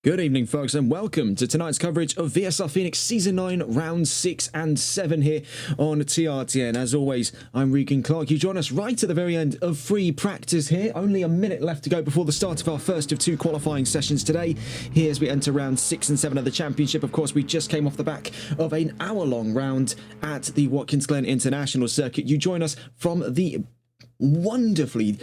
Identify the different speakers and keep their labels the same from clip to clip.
Speaker 1: Good evening, folks, and welcome to tonight's coverage of VSR Phoenix Season 9, Round 6 and 7 here on TRTN. As always, I'm Regan Clark. You join us right at the very end of free practice here. Only a minute left to go before the start of our first of two qualifying sessions today. Here as we enter Round 6 and 7 of the Championship. Of course, we just came off the back of an hour-long round at the Watkins Glen International Circuit. You join us from the wonderfully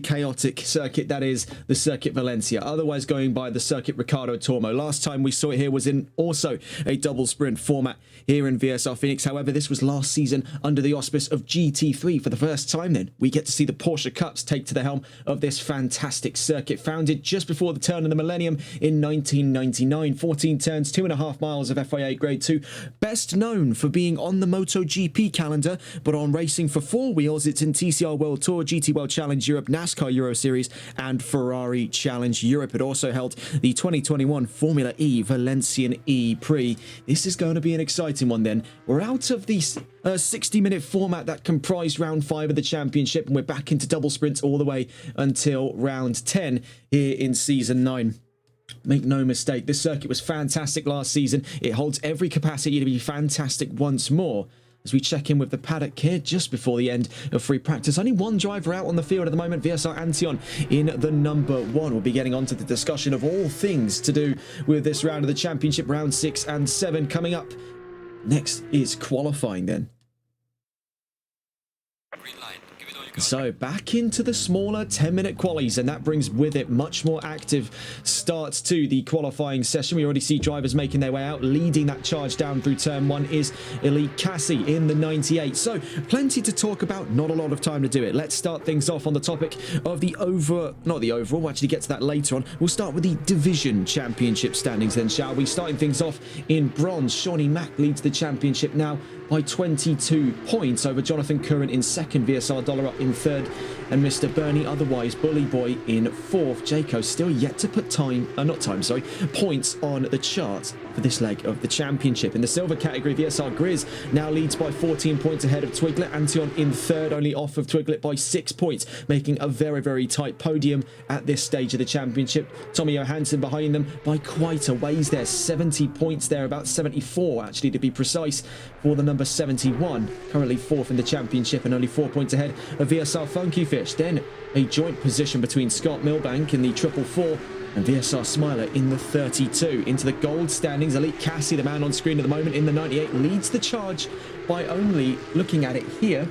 Speaker 1: chaotic circuit that is the Circuit Valencia, otherwise going by the Circuit Ricardo Tormo. Last time we saw it here was in also a double sprint format here in VSR Phoenix. However, this was last season under the auspice of GT3. For the first time then, we get to see the Porsche Cups take to the helm of this fantastic circuit. Founded just before the turn of the millennium in 1999. 14 turns, 2.5 miles of FIA Grade 2. Best known for being on the MotoGP calendar, but on racing for four wheels, it's in TCR World Tour, GT World Challenge Europe, NASCAR Euro Series, and Ferrari Challenge Europe. It also held the 2021 Formula E Valencian E-Prix. This is going to be an exciting one then. We're out of the 60-minute format that comprised round 5 of the championship, and we're back into double sprints all the way until round 10 here in Season 9. Make no mistake, this circuit was fantastic last season. It holds every capacity to be fantastic once more. As we check in with the paddock here just before the end of free practice. Only one driver out on the field at the moment, VSR Antion in the number 1. We'll be getting on to the discussion of all things to do with this round of the championship, round 6 and 7 coming up. Next is qualifying then. So back into the smaller 10-minute qualies, and that brings with it much more active starts to the qualifying session. We already see drivers making their way out. Leading that charge down through turn 1 is Elite Cassie in the 98. So plenty to talk about, not a lot of time to do it. Let's start things off on the topic of the we'll actually get to that later on. We'll start with the division championship standings then, shall we? Starting things off in bronze, Shawnee Mack leads the championship now by 22 points over Jonathan Curran in second, VSR Dollar up in third, and Mr. Bernie, otherwise Bully Boy, in fourth. Jayco still yet to put points on the chart for this leg of the championship. In the silver category, VSR Grizz now leads by 14 points ahead of Twiglet. Antion in third, only off of Twiglet by 6 points, making a very tight podium at this stage of the championship. Tommy Johansson behind them by quite a ways there, 70 points there, about 74 actually to be precise, for the number 71, currently fourth in the championship and only 4 points ahead of VSR Funky Fish. Then a joint position between Scott Milbank in the 444 and VSR Smiler in the 32. Into the gold standings, Elite Cassie, the man on screen at the moment, in the 98, leads the charge by only, looking at it here,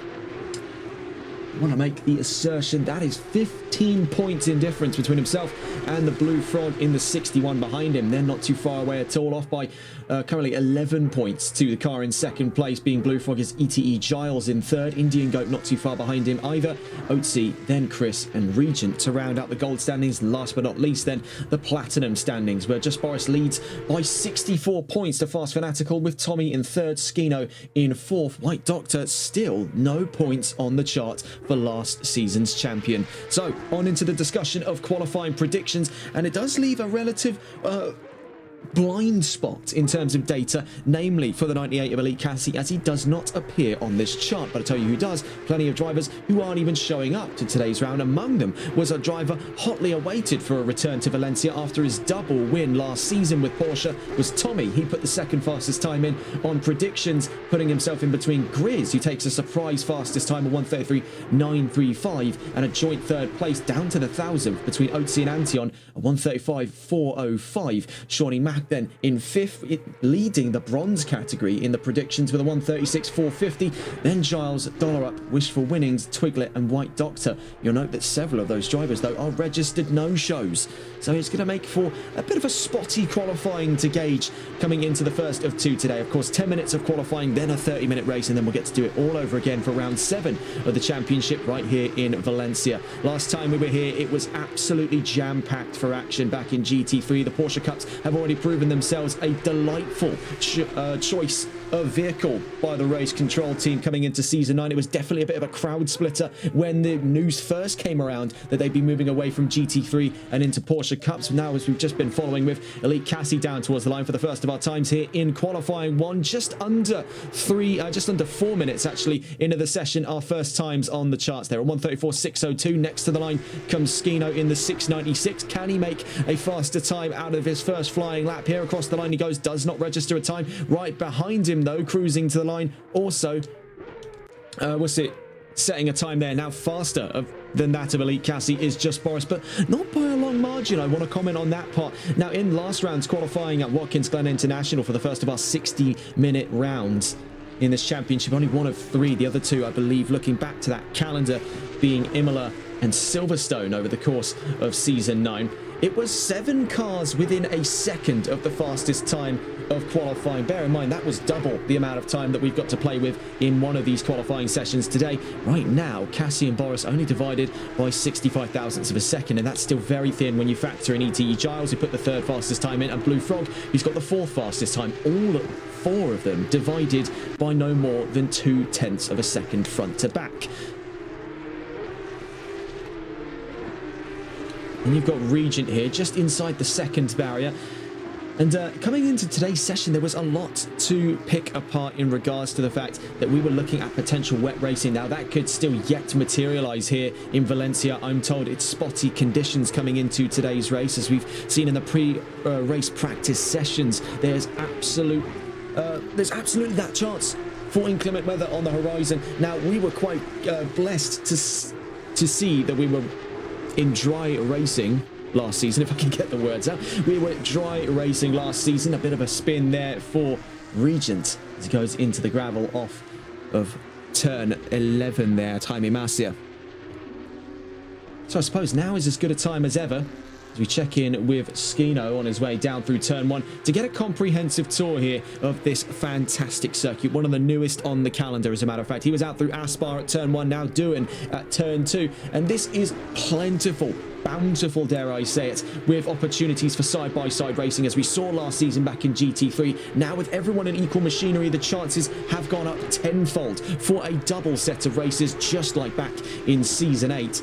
Speaker 1: I want to make the assertion that is 15 points in difference between himself and the Blue Frog in the 61 behind him. They're not too far away at all, off by currently 11 points to the car in second place, being Blue Frog is ETE Giles in third. Indian Goat not too far behind him either. Otzi, then Chris and Regent to round out the gold standings. Last but not least then, the platinum standings, where Just Boris leads by 64 points to Fast Fanatical, with Tommy in third, Skino in fourth. White Doctor still no points on the chart for last season's champion. So on into the discussion of qualifying predictions, and it does leave a relative blind spot in terms of data, namely for the 98 of Elite Cassie, as he does not appear on this chart. But I'll tell you who does. Plenty of drivers who aren't even showing up to today's round. Among them was a driver hotly awaited for a return to Valencia after his double win last season with Porsche, was Tommy. He put the second fastest time in on predictions, putting himself in between Grizz, who takes a surprise fastest time of 1:33.935, and a joint third place down to the 1,000th between Otzi and Antion, a 1:35.405. Shawnee Mack then in fifth, leading the bronze category in the predictions with a 1:36.450. Then Giles, Dollar Up, Wishful Winnings, Twiglet and White Doctor. You'll note that several of those drivers though are registered no-shows, so it's going to make for a bit of a spotty qualifying to gauge coming into the first of two today. Of course, 10 minutes of qualifying, then a 30-minute race, and then we'll get to do it all over again for round 7 of the championship right here in Valencia. Last time we were here, it was absolutely jam-packed for action back in GT3. The Porsche Cups have already proven themselves a delightful choice of vehicle by the race control team coming into Season 9. It was definitely a bit of a crowd splitter when the news first came around that they'd be moving away from GT3 and into Porsche Cups. Now, as we've just been following with Elite Cassie down towards the line for the first of our times here in qualifying one, just under 4 minutes actually into the session. Our first times on the charts there, at 1:34.602. Next to the line comes Skino in the 6:96. Can he make a faster time out of his first flying lap here? Across the line he goes, does not register a time. Right behind him though, cruising to the line, also setting a time there now faster than that of Elite Cassie is Just Boris, but not by a long margin. I want to comment on that part. Now, in last round's qualifying at Watkins Glen International for the first of our 60-minute rounds in this championship, only one of three, the other two, I believe, looking back to that calendar, being Imola and Silverstone over the course of Season 9. It was 7 cars within a second of the fastest time of qualifying. Bear in mind, that was double the amount of time that we've got to play with in one of these qualifying sessions today. Right now, Cassie and Boris only divided by 65 thousandths of a second, and that's still very thin when you factor in ETE Giles, who put the 3rd fastest time in, and Blue Frog, who's got the 4th fastest time. All 4 of them divided by no more than 0.2 of a second front to back. And you've got Regent here just inside the second barrier. And coming into today's session, there was a lot to pick apart in regards to the fact that we were looking at potential wet racing. Now, that could still yet materialize here in Valencia. I'm told it's spotty conditions coming into today's race. As we've seen in the pre-race practice sessions, there's absolutely that chance for inclement weather on the horizon. Now, we were quite blessed to see that we were in dry racing last season, if I can get the words out. We were dry racing last season. A bit of a spin there for Regent as he goes into the gravel off of turn 11 there, Jaime Masia. So I suppose now is as good a time as ever as we check in with Skino on his way down through turn 1 to get a comprehensive tour here of this fantastic circuit, one of the newest on the calendar, as a matter of fact. He was out through Aspar at turn 1, now Doohan at turn 2, and this is plentiful, bountiful, dare I say it, with opportunities for side-by-side racing, as we saw last season back in GT3. Now, with everyone in equal machinery, the chances have gone up tenfold for a double set of races, just like back in Season 8.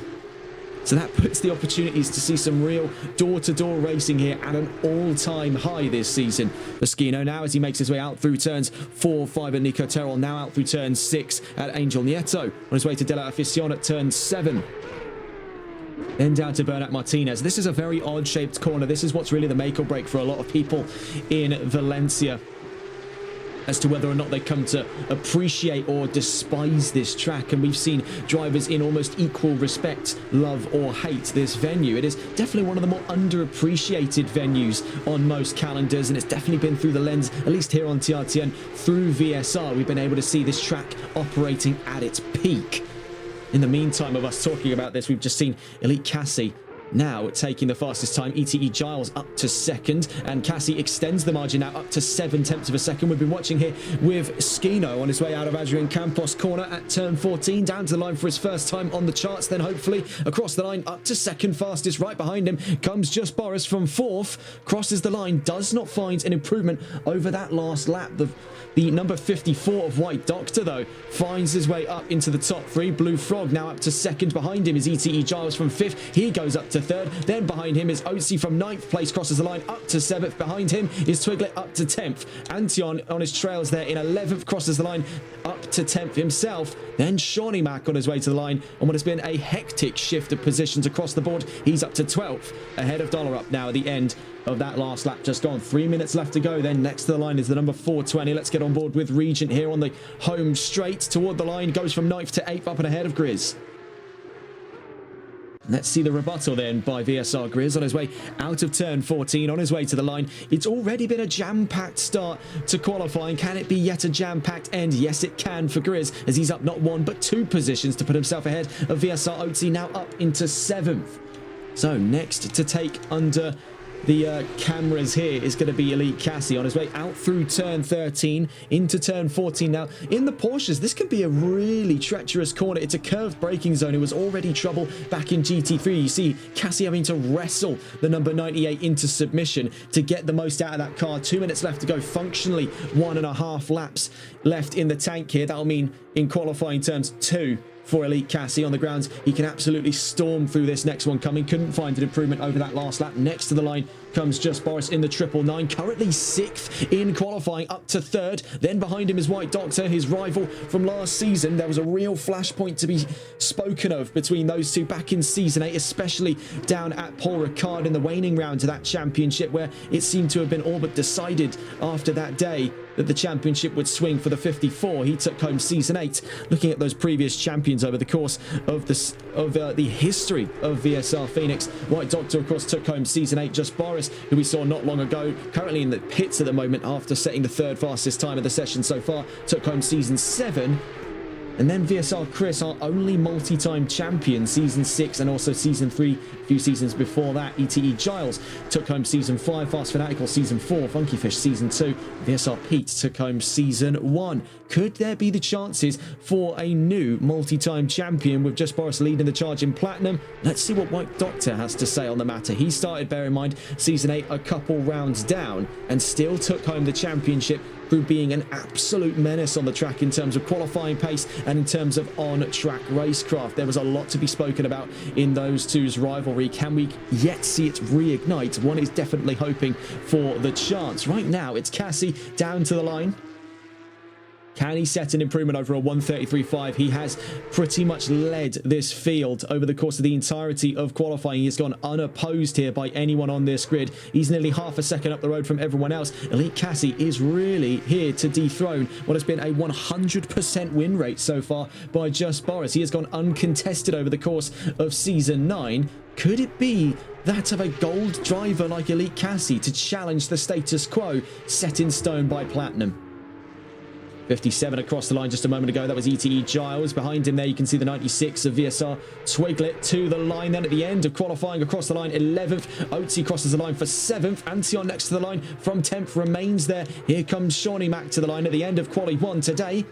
Speaker 1: So that puts the opportunities to see some real door-to-door racing here at an all-time high this season. Moschino now, as he makes his way out through turns 4, 5 at Nico Terrell, now out through turn 6 at Angel Nieto, on his way to De La Afición at turn 7. Then down to Bernat Martinez. This is a very odd-shaped corner. This is what's really the make or break for a lot of people in Valencia, as to whether or not they come to appreciate or despise this track. And we've seen drivers in almost equal respect love or hate this venue. It is definitely one of the more underappreciated venues on most calendars, and it's definitely been through the lens, at least here on TRTN, through VSR, we've been able to see this track operating at its peak. In the meantime of us talking about this, we've just seen Elite Cassie now taking the fastest time, ETE Giles up to 2nd, and Cassie extends the margin now up to 0.7 of a second. We've been watching here with Skino on his way out of Adrian Campos corner at turn 14, down to the line for his first time on the charts, then hopefully across the line up to 2nd fastest. Right behind him comes Just Boris from 4th, crosses the line, does not find an improvement over that last lap. The number 54 of White Doctor, though, finds his way up into the top 3. Blue Frog now up to 2nd. Behind him is ETE Giles from 5th. He goes up to 3rd. Then behind him is Otzi from 9th place, crosses the line up to 7th. Behind him is Twiglet up to 10th. Antion on his trails there in 11th, crosses the line up to 10th himself. Then Shawnee Mack on his way to the line on what has been a hectic shift of positions across the board. He's up to 12th, ahead of Dollar Up now at the end of that last lap just gone. 3 minutes left to go. Then next to the line is the number 420. Let's get on board with Regent here on the home straight toward the line. Goes from 9th to 8th, up and ahead of Grizz. Let's see the rebuttal then by VSR Grizz on his way out of turn 14, on his way to the line. It's already been a jam-packed start to qualifying. Can it be yet a jam-packed end? Yes, it can for Grizz, as he's up not 1 but 2 positions to put himself ahead of VSR Otzi, now up into 7th. So next to take under the cameras here is going to be Elite Cassie on his way out through turn 13 into turn 14. Now, in the Porsches, this could be a really treacherous corner. It's a curved braking zone. It was already trouble back in GT3. You see Cassie having to wrestle the number 98 into submission to get the most out of that car. 2 minutes left to go. Functionally, 1.5 laps left in the tank here. That'll mean, in qualifying terms, 2 for Elite Cassie on the grounds. He can absolutely storm through this next one coming. Couldn't find an improvement over that last lap. Next to the line comes Just Boris in the 999, currently 6th in qualifying, up to 3rd. Then behind him is White Doctor, his rival from last season. There was a real flashpoint to be spoken of between those two back in Season 8, especially down at Paul Ricard in the waning round to that championship, where it seemed to have been all but decided after that day that the championship would swing for the 54. He took home Season 8. Looking at those previous champions over the course of the history of VSR Phoenix, White Doctor, of course, took home Season 8. Just Boris, who we saw not long ago, currently in the pits at the moment after setting the 3rd fastest time of the session so far, took home Season 7. And then VSR Chris, our only multi-time champion, Season 6 and also Season 3, a few seasons before that. ETE Giles took home Season 5, Fast Fanatical Season 4, Funky Fish Season 2, VSR Pete took home Season 1. Could there be the chances for a new multi-time champion with Just Boris leading the charge in Platinum? Let's see what White Doctor has to say on the matter. He started, bear in mind, Season 8 a couple rounds down and still took home the championship through being an absolute menace on the track in terms of qualifying pace and in terms of on-track racecraft. There was a lot to be spoken about in those two's rivalry. Can we yet see it reignite? One is definitely hoping for the chance. Right now, it's Cassie down to the line. Can he set an improvement over a 1:33.5? He has pretty much led this field over the course of the entirety of qualifying. He has gone unopposed here by anyone on this grid. He's nearly half a second up the road from everyone else. Elite Cassie is really here to dethrone what has been a 100% win rate so far by Just Boris. He has gone uncontested over the course of Season 9. Could it be that of a gold driver like Elite Cassie to challenge the status quo set in stone by Platinum? 57 across the line just a moment ago. That was ETE Giles. Behind him there, you can see the 96 of VSR Twiglet to the line. Then at the end of qualifying across the line, 11th. Oatsy crosses the line for 7th. Antion next to the line from 10th remains there. Here comes Shawnee Mack to the line at the end of Quali 1 today.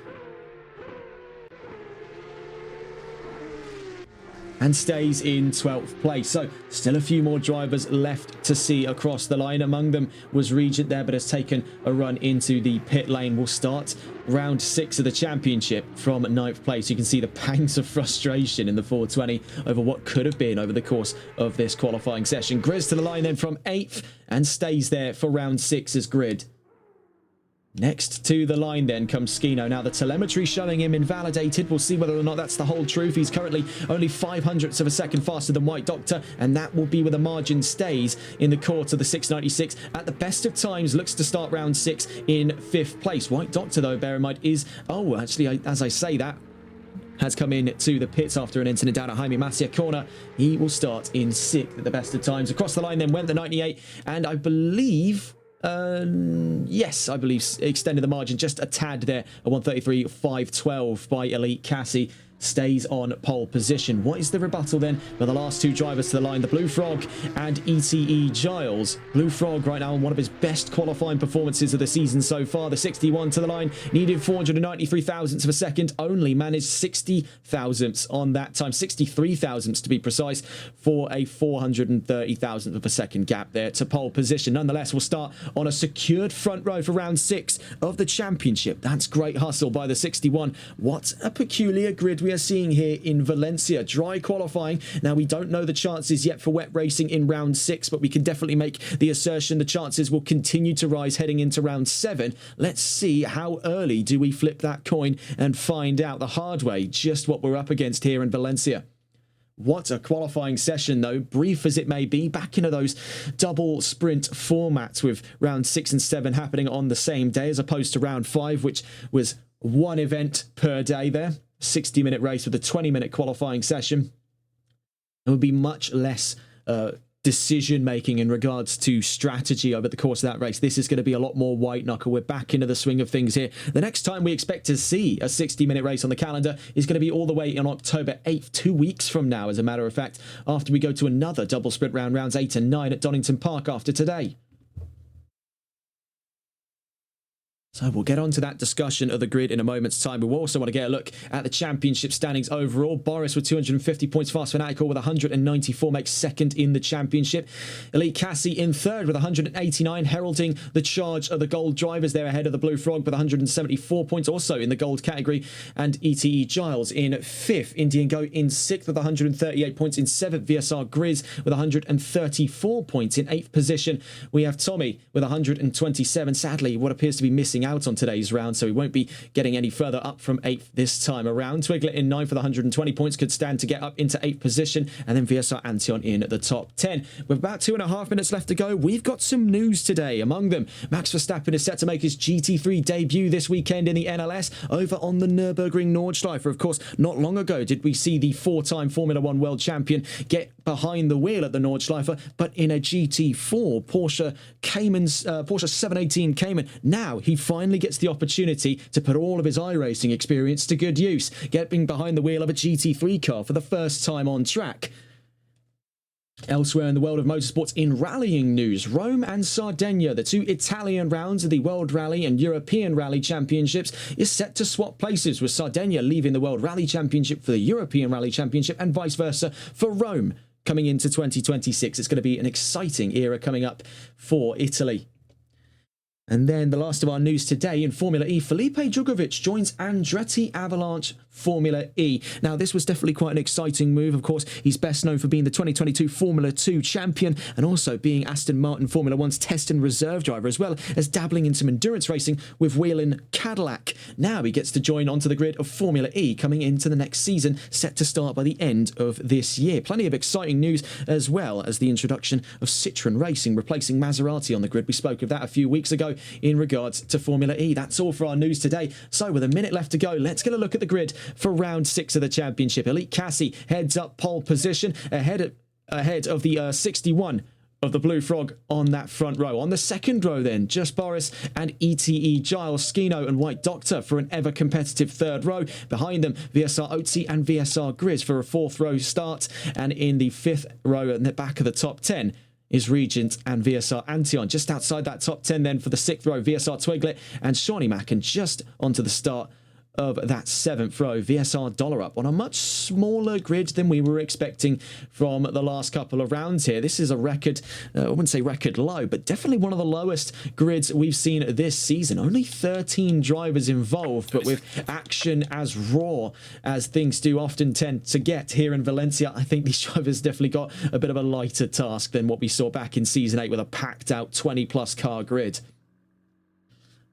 Speaker 1: And stays in 12th place. So still a few more drivers left to see across the line. Among them was Regent there, but has taken a run into the pit lane. We'll start round 6 of the championship from 9th place. You can see the pangs of frustration in the 420 over what could have been over the course of this qualifying session. Grizz to the line then from 8th and stays there for round 6's grid. Next to the line then comes Skino. Now the telemetry showing him invalidated. We'll see whether or not that's the whole truth. He's currently only 0.05 of a second faster than White Doctor, and that will be where the margin stays in the court of the 696. At the best of times, looks to start round 6 in 5th place. White Doctor, though, bear in mind, is... Oh, actually, as I say that, has come in to the pits after an incident down at Jaime Masia corner. He will start in 6th at the best of times. Across the line then went the 98, and I believe... yes, I believe extended the margin just a tad there. A 1:33.512 by Elite Cassie stays on pole position. What is the rebuttal then for the last two drivers to the line? The Blue Frog and ETE Giles. Blue Frog right now on one of his best qualifying performances of the season so far. The 61 to the line, needed 493 thousandths of a second, only managed 60 thousandths on that time, 63 thousandths to be precise, for a 430 thousandth of a second gap there to pole position. Nonetheless, we'll start on a secured front row for round 6 of the championship. That's great hustle by the 61. What a peculiar grid we are seeing here in Valencia. Dry qualifying. Now, we don't know the chances yet for wet racing in round 6, but we can definitely make the assertion the chances will continue to rise heading into round 7. Let's see how early do we flip that coin and find out the hard way just what we're up against here in Valencia. What a qualifying session, though, brief as it may be, back into those double sprint formats with round 6 and 7 happening on the same day as opposed to round 5, which was one event per day there. 60-minute race with a 20-minute qualifying session. It would be much less decision making in regards to strategy over the course of that race. This is going to be a lot more white knuckle. We're back into the swing of things here. The next time we expect to see a 60-minute race on the calendar is going to be all the way on October 8th, 2 weeks from now, as a matter of fact, after we go to another double sprint round, rounds 8 and 9 at Donington Park after today. So we'll get on to that discussion of the grid in a moment's time. We also want to get a look at the championship standings overall. Boris with 250 points, Fast Fanatical with 194 makes second in the championship. Elite Cassie in third with 189, heralding the charge of the gold drivers. They're ahead of the Blue Frog with 174 points, also in the gold category. And ETE Giles in fifth. Indian Go in sixth with 138 points. In seventh, VSR Grizz with 134 points. In eighth position, we have Tommy with 127. Sadly, what appears to be missing out on today's round, so he won't be getting any further up from 8th this time around. Twiglet in 9th with 120 points, could stand to get up into 8th position, and then VSR Antion in the top 10. With about 2.5 minutes left to go, we've got some news today. Among them, Max Verstappen is set to make his GT3 debut this weekend in the NLS over on the Nürburgring Nordschleife. Of course, not long ago did we see the 4-time Formula 1 world champion get behind the wheel at the Nordschleife, but in a GT4 Porsche 718 Cayman. Now he finally gets the opportunity to put all of his iRacing experience to good use, getting behind the wheel of a GT3 car for the first time on track. Elsewhere in the world of motorsports, in rallying news, Rome and Sardinia, the two Italian rounds of the World Rally and European Rally Championships, is set to swap places, with Sardinia leaving the World Rally Championship for the European Rally Championship and vice versa for Rome coming into 2026. It's going to be an exciting era coming up for Italy. And then the last of our news today in Formula E, Felipe Drugovich joins Andretti Avalanche Formula E. Now, this was definitely quite an exciting move. Of course, he's best known for being the 2022 Formula 2 champion and also being Aston Martin Formula 1's test and reserve driver, as well as dabbling in some endurance racing with Whelen Cadillac. Now he gets to join onto the grid of Formula E coming into the next season, set to start by the end of this year. Plenty of exciting news, as well as the introduction of Citroën Racing replacing Maserati on the grid. We spoke of that a few weeks ago in regards to Formula E. That's all for our news today. So with a minute left to go, let's get a look at the grid for round 6 of the championship. Elite Cassie heads up pole position ahead of the 61 of the Blue Frog on that front row. On the second row then, just Boris and ETE Giles, Skino and White Doctor for an ever competitive third row. Behind them, VSR Otzi and VSR Grizz for a fourth row start. And in the fifth row at the back of the top 10, is Regent and VSR Antion. Just outside that top 10 then for the 6th row, VSR Twiglet and Shawnee Mack. And just onto the start of that 7th row, VSR Dollar Up on a much smaller grid than we were expecting from the last couple of rounds here. This is a record, I wouldn't say record low, but definitely one of the lowest grids we've seen this season. Only 13 drivers involved, but with action as raw as things do often tend to get here in Valencia, I think these drivers definitely got a bit of a lighter task than what we saw back in Season 8 with a packed out 20-plus car grid.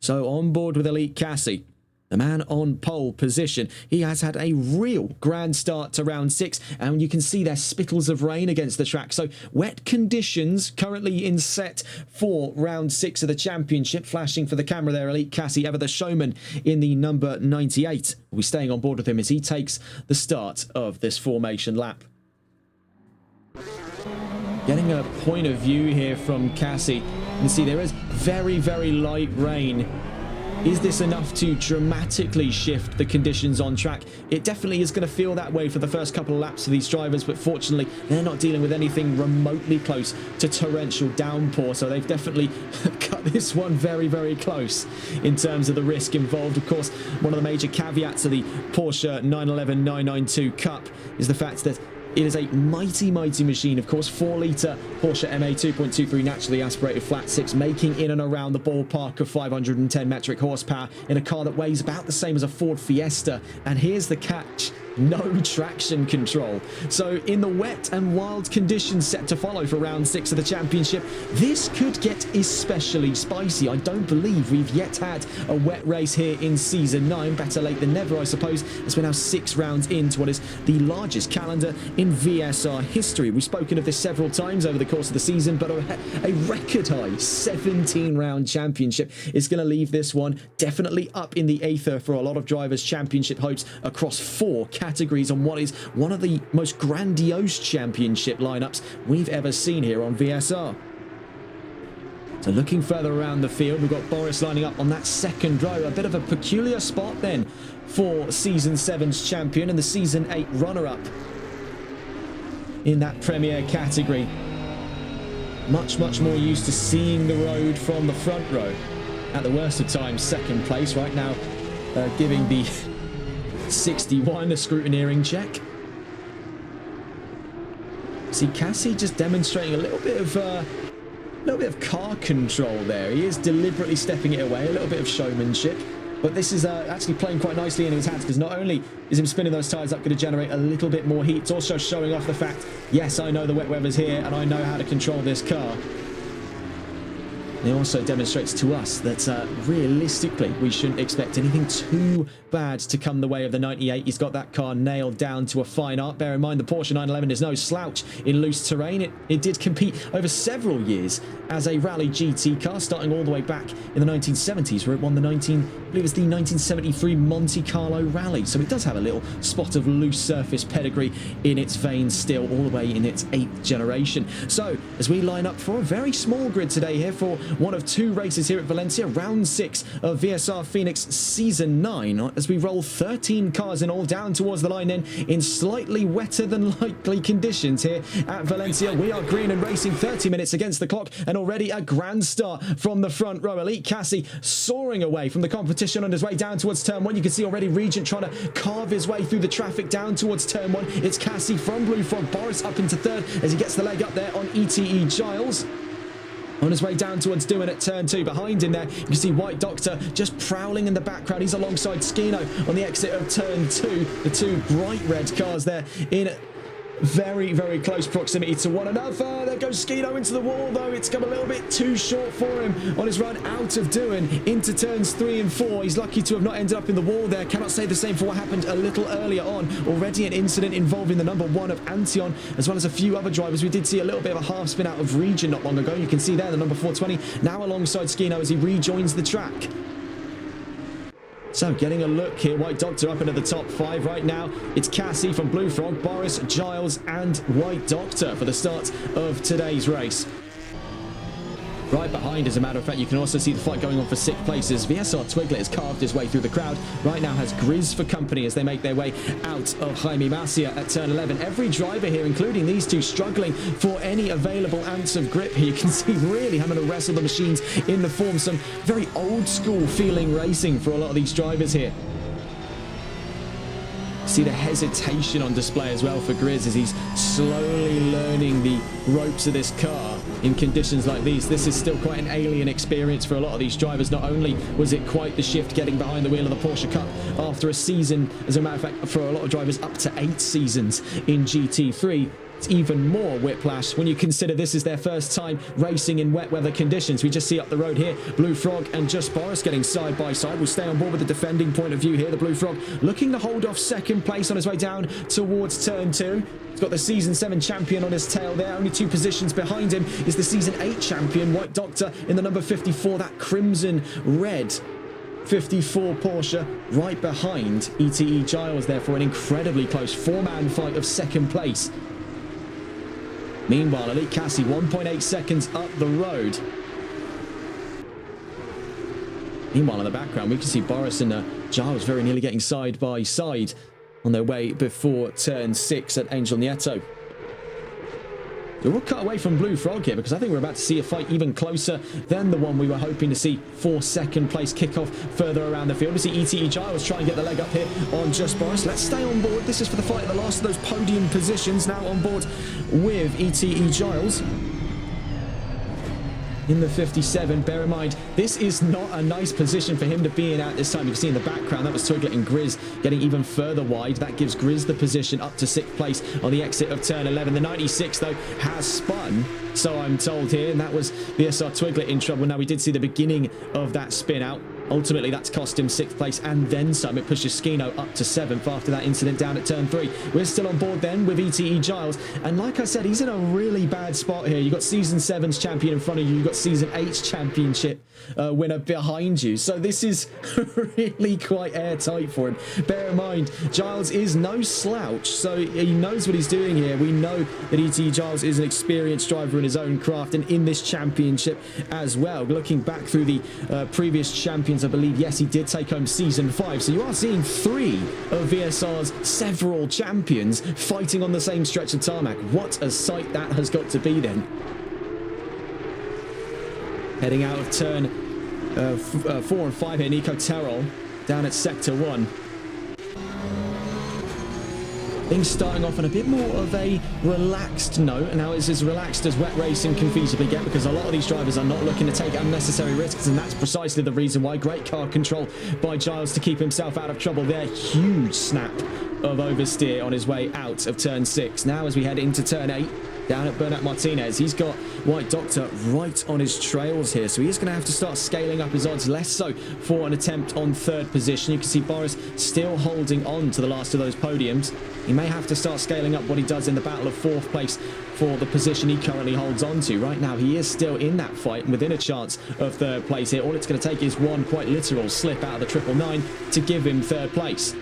Speaker 1: So on board with Elite Cassie, the man on pole position. He has had a real grand start to round 6, and you can see there's spittles of rain against the track. So wet conditions currently in set for round 6 of the championship. Flashing for the camera there, Elite Cassie, ever the showman in the number 98. We'll be staying on board with him as he takes the start of this formation lap. Getting a point of view here from Cassie. You can see there is very, very light rain. Is this enough to dramatically shift the conditions on track? It definitely is going to feel that way for the first couple of laps for these drivers, but fortunately, they're not dealing with anything remotely close to torrential downpour, so they've definitely cut this one very, very close in terms of the risk involved. Of course, one of the major caveats of the Porsche 911 992 Cup is the fact that it is a mighty, mighty machine. Of course, 4-litre Porsche MA 2.23 naturally aspirated flat 6, making in and around the ballpark of 510 metric horsepower in a car that weighs about the same as a Ford Fiesta. And here's the catch: no traction control. So in the wet and wild conditions set to follow for round 6 of the championship, this could get especially spicy. I don't believe we've yet had a wet race here in Season 9. Better late than never, I suppose, as we're now 6 rounds into what is the largest calendar in VSR history. We've spoken of this several times over the course of the season, but a record high 17-round championship is going to leave this one definitely up in the aether for a lot of drivers' championship hopes across 4 categories on what is one of the most grandiose championship lineups we've ever seen here on VSR. So looking further around the field, we've got Boris lining up on that second row. A bit of a peculiar spot then for Season 7's champion and the Season 8 runner-up in that Premier category. Much more used to seeing the road from the front row. At the worst of times, second place right now, giving the 61 a scrutineering check. See Cassie just demonstrating a little bit of car control there. He is deliberately stepping it away, a little bit of showmanship. But this is actually playing quite nicely in his hands, because not only is him spinning those tyres up going to generate a little bit more heat, it's also showing off the fact, yes, I know the wet weather's here and I know how to control this car. It also demonstrates to us that realistically we shouldn't expect anything too bad to come the way of the 98. He's got that car nailed down to a fine art. Bear in mind the Porsche 911 is no slouch in loose terrain. It did compete over several years as a rally GT car, starting all the way back in the 1970s, where it won the I believe it's the 1973 Monte Carlo Rally. So it does have a little spot of loose surface pedigree in its veins still, all the way in its 8th generation. So as we line up for a very small grid today here for one of 2 races here at Valencia, round 6 of VSR Phoenix Season 9, as we roll 13 cars in all down towards the line then in slightly wetter than likely conditions here at Valencia. We are green and racing, 30 minutes against the clock, and already a grand start from the front row. Elite Cassie soaring away from the competition on his way down towards turn 1. You can see already Regent trying to carve his way through the traffic down towards turn 1. It's Cassie from Blue Frog. Boris up into 3rd as he gets the leg up there on ETE Giles. On his way down towards doing at turn 2. Behind him there, you can see White Doctor just prowling in the background. He's alongside Skino on the exit of turn 2. The 2 bright red cars there in very close proximity to one another. There goes Skino into the wall, though. It's come a little bit too short for him on his run out of doing into turns 3 and 4. He's lucky to have not ended up in the wall there. Cannot say the same for what happened a little earlier on. Already an incident involving the number 1 of Antion, as well as a few other drivers. We did see a little bit of a half spin out of Region not long ago. You can see there the number 420 now alongside Skino as he rejoins the track. So getting a look here, White Doctor up into the top 5 right now. It's Cassie from Blue Frog, Boris, Giles and White Doctor for the start of today's race. Right behind, as a matter of fact, you can also see the fight going on for 6th places. VSR Twiglet has carved his way through the crowd. Right now has Grizz for company as they make their way out of Jaime Macia at turn 11. Every driver here, including these 2, struggling for any available ounce of grip here. You can see really having to wrestle the machines in the form. Some very old school feeling racing for a lot of these drivers here. See the hesitation on display as well for Grizz as he's slowly learning the ropes of this car in conditions like these. This is still quite an alien experience for a lot of these drivers. Not only was it quite the shift getting behind the wheel of the Porsche Cup after a season, as a matter of fact, for a lot of drivers up to 8 seasons in GT3, it's even more whiplash when you consider this is their first time racing in wet weather conditions. We just see up the road here, Blue Frog and Just Boris getting side by side. We'll stay on board with the defending point of view here. The Blue Frog looking to hold off 2nd place on his way down towards turn 2. He's got the Season 7 champion on his tail there. Only 2 positions behind him is the Season 8 champion, White Doctor, in the number 54, that crimson red 54 Porsche, right behind ETE Giles there for an incredibly close 4-man fight of 2nd place. Meanwhile, Elite Cassie 1.8 seconds up the road. Meanwhile, in the background, we can see Boris and Giles very nearly getting side by side on their way before turn 6 at Angel Nieto. So we'll cut away from Blue Frog here because I think we're about to see a fight even closer than the one we were hoping to see for 2nd place kickoff further around the field. We see ETE Giles try and get the leg up here on Just Boris. Let's stay on board. This is for the fight at the last of those podium positions. Now on board with ETE Giles in the 57. Bear in mind, this is not a nice position for him to be in at this time. You can see in the background, that was Twiglet and Grizz getting even further wide. That gives Grizz the position up to 6th place on the exit of turn 11. The 96, though, has spun, so I'm told here, and that was VSR Twiglet in trouble. Now, we did see the beginning of that spin out. Ultimately, that's cost him 6th place and then some. It pushes Skino up to 7th after that incident down at turn 3. We're still on board then with ETE Giles. And like I said, he's in a really bad spot here. You've got Season 7's champion in front of you. You've got Season 8's championship winner behind you. So this is really quite airtight for him. Bear in mind, Giles is no slouch. So he knows what he's doing here. We know that ETE Giles is an experienced driver in his own craft and in this championship as well. Looking back through the previous champions, I believe, yes, he did take home Season 5. So you are seeing 3 of VSR's several champions fighting on the same stretch of tarmac. What a sight that has got to be then. Heading out of turn 4 and 5 here, Nico Terrell down at Sector 1. Things starting off on a bit more of a relaxed note. Now it's as relaxed as wet racing can feasibly get, because a lot of these drivers are not looking to take unnecessary risks, and that's precisely the reason why. Great car control by Giles to keep himself out of trouble there. Huge snap of oversteer on his way out of turn 6. Now as we head into turn 8, down at Bernat Martinez, he's got White Doctor right on his trails here, so he is going to have to start scaling up his odds, less so for an attempt on 3rd position. You can see Boris still holding on to the last of those podiums. He may have to start scaling up what he does in the battle of 4th place for the position he currently holds on to. Right now, he is still in that fight and within a chance of 3rd place here. All it's going to take is one quite literal slip out of the 999 to give him 3rd place.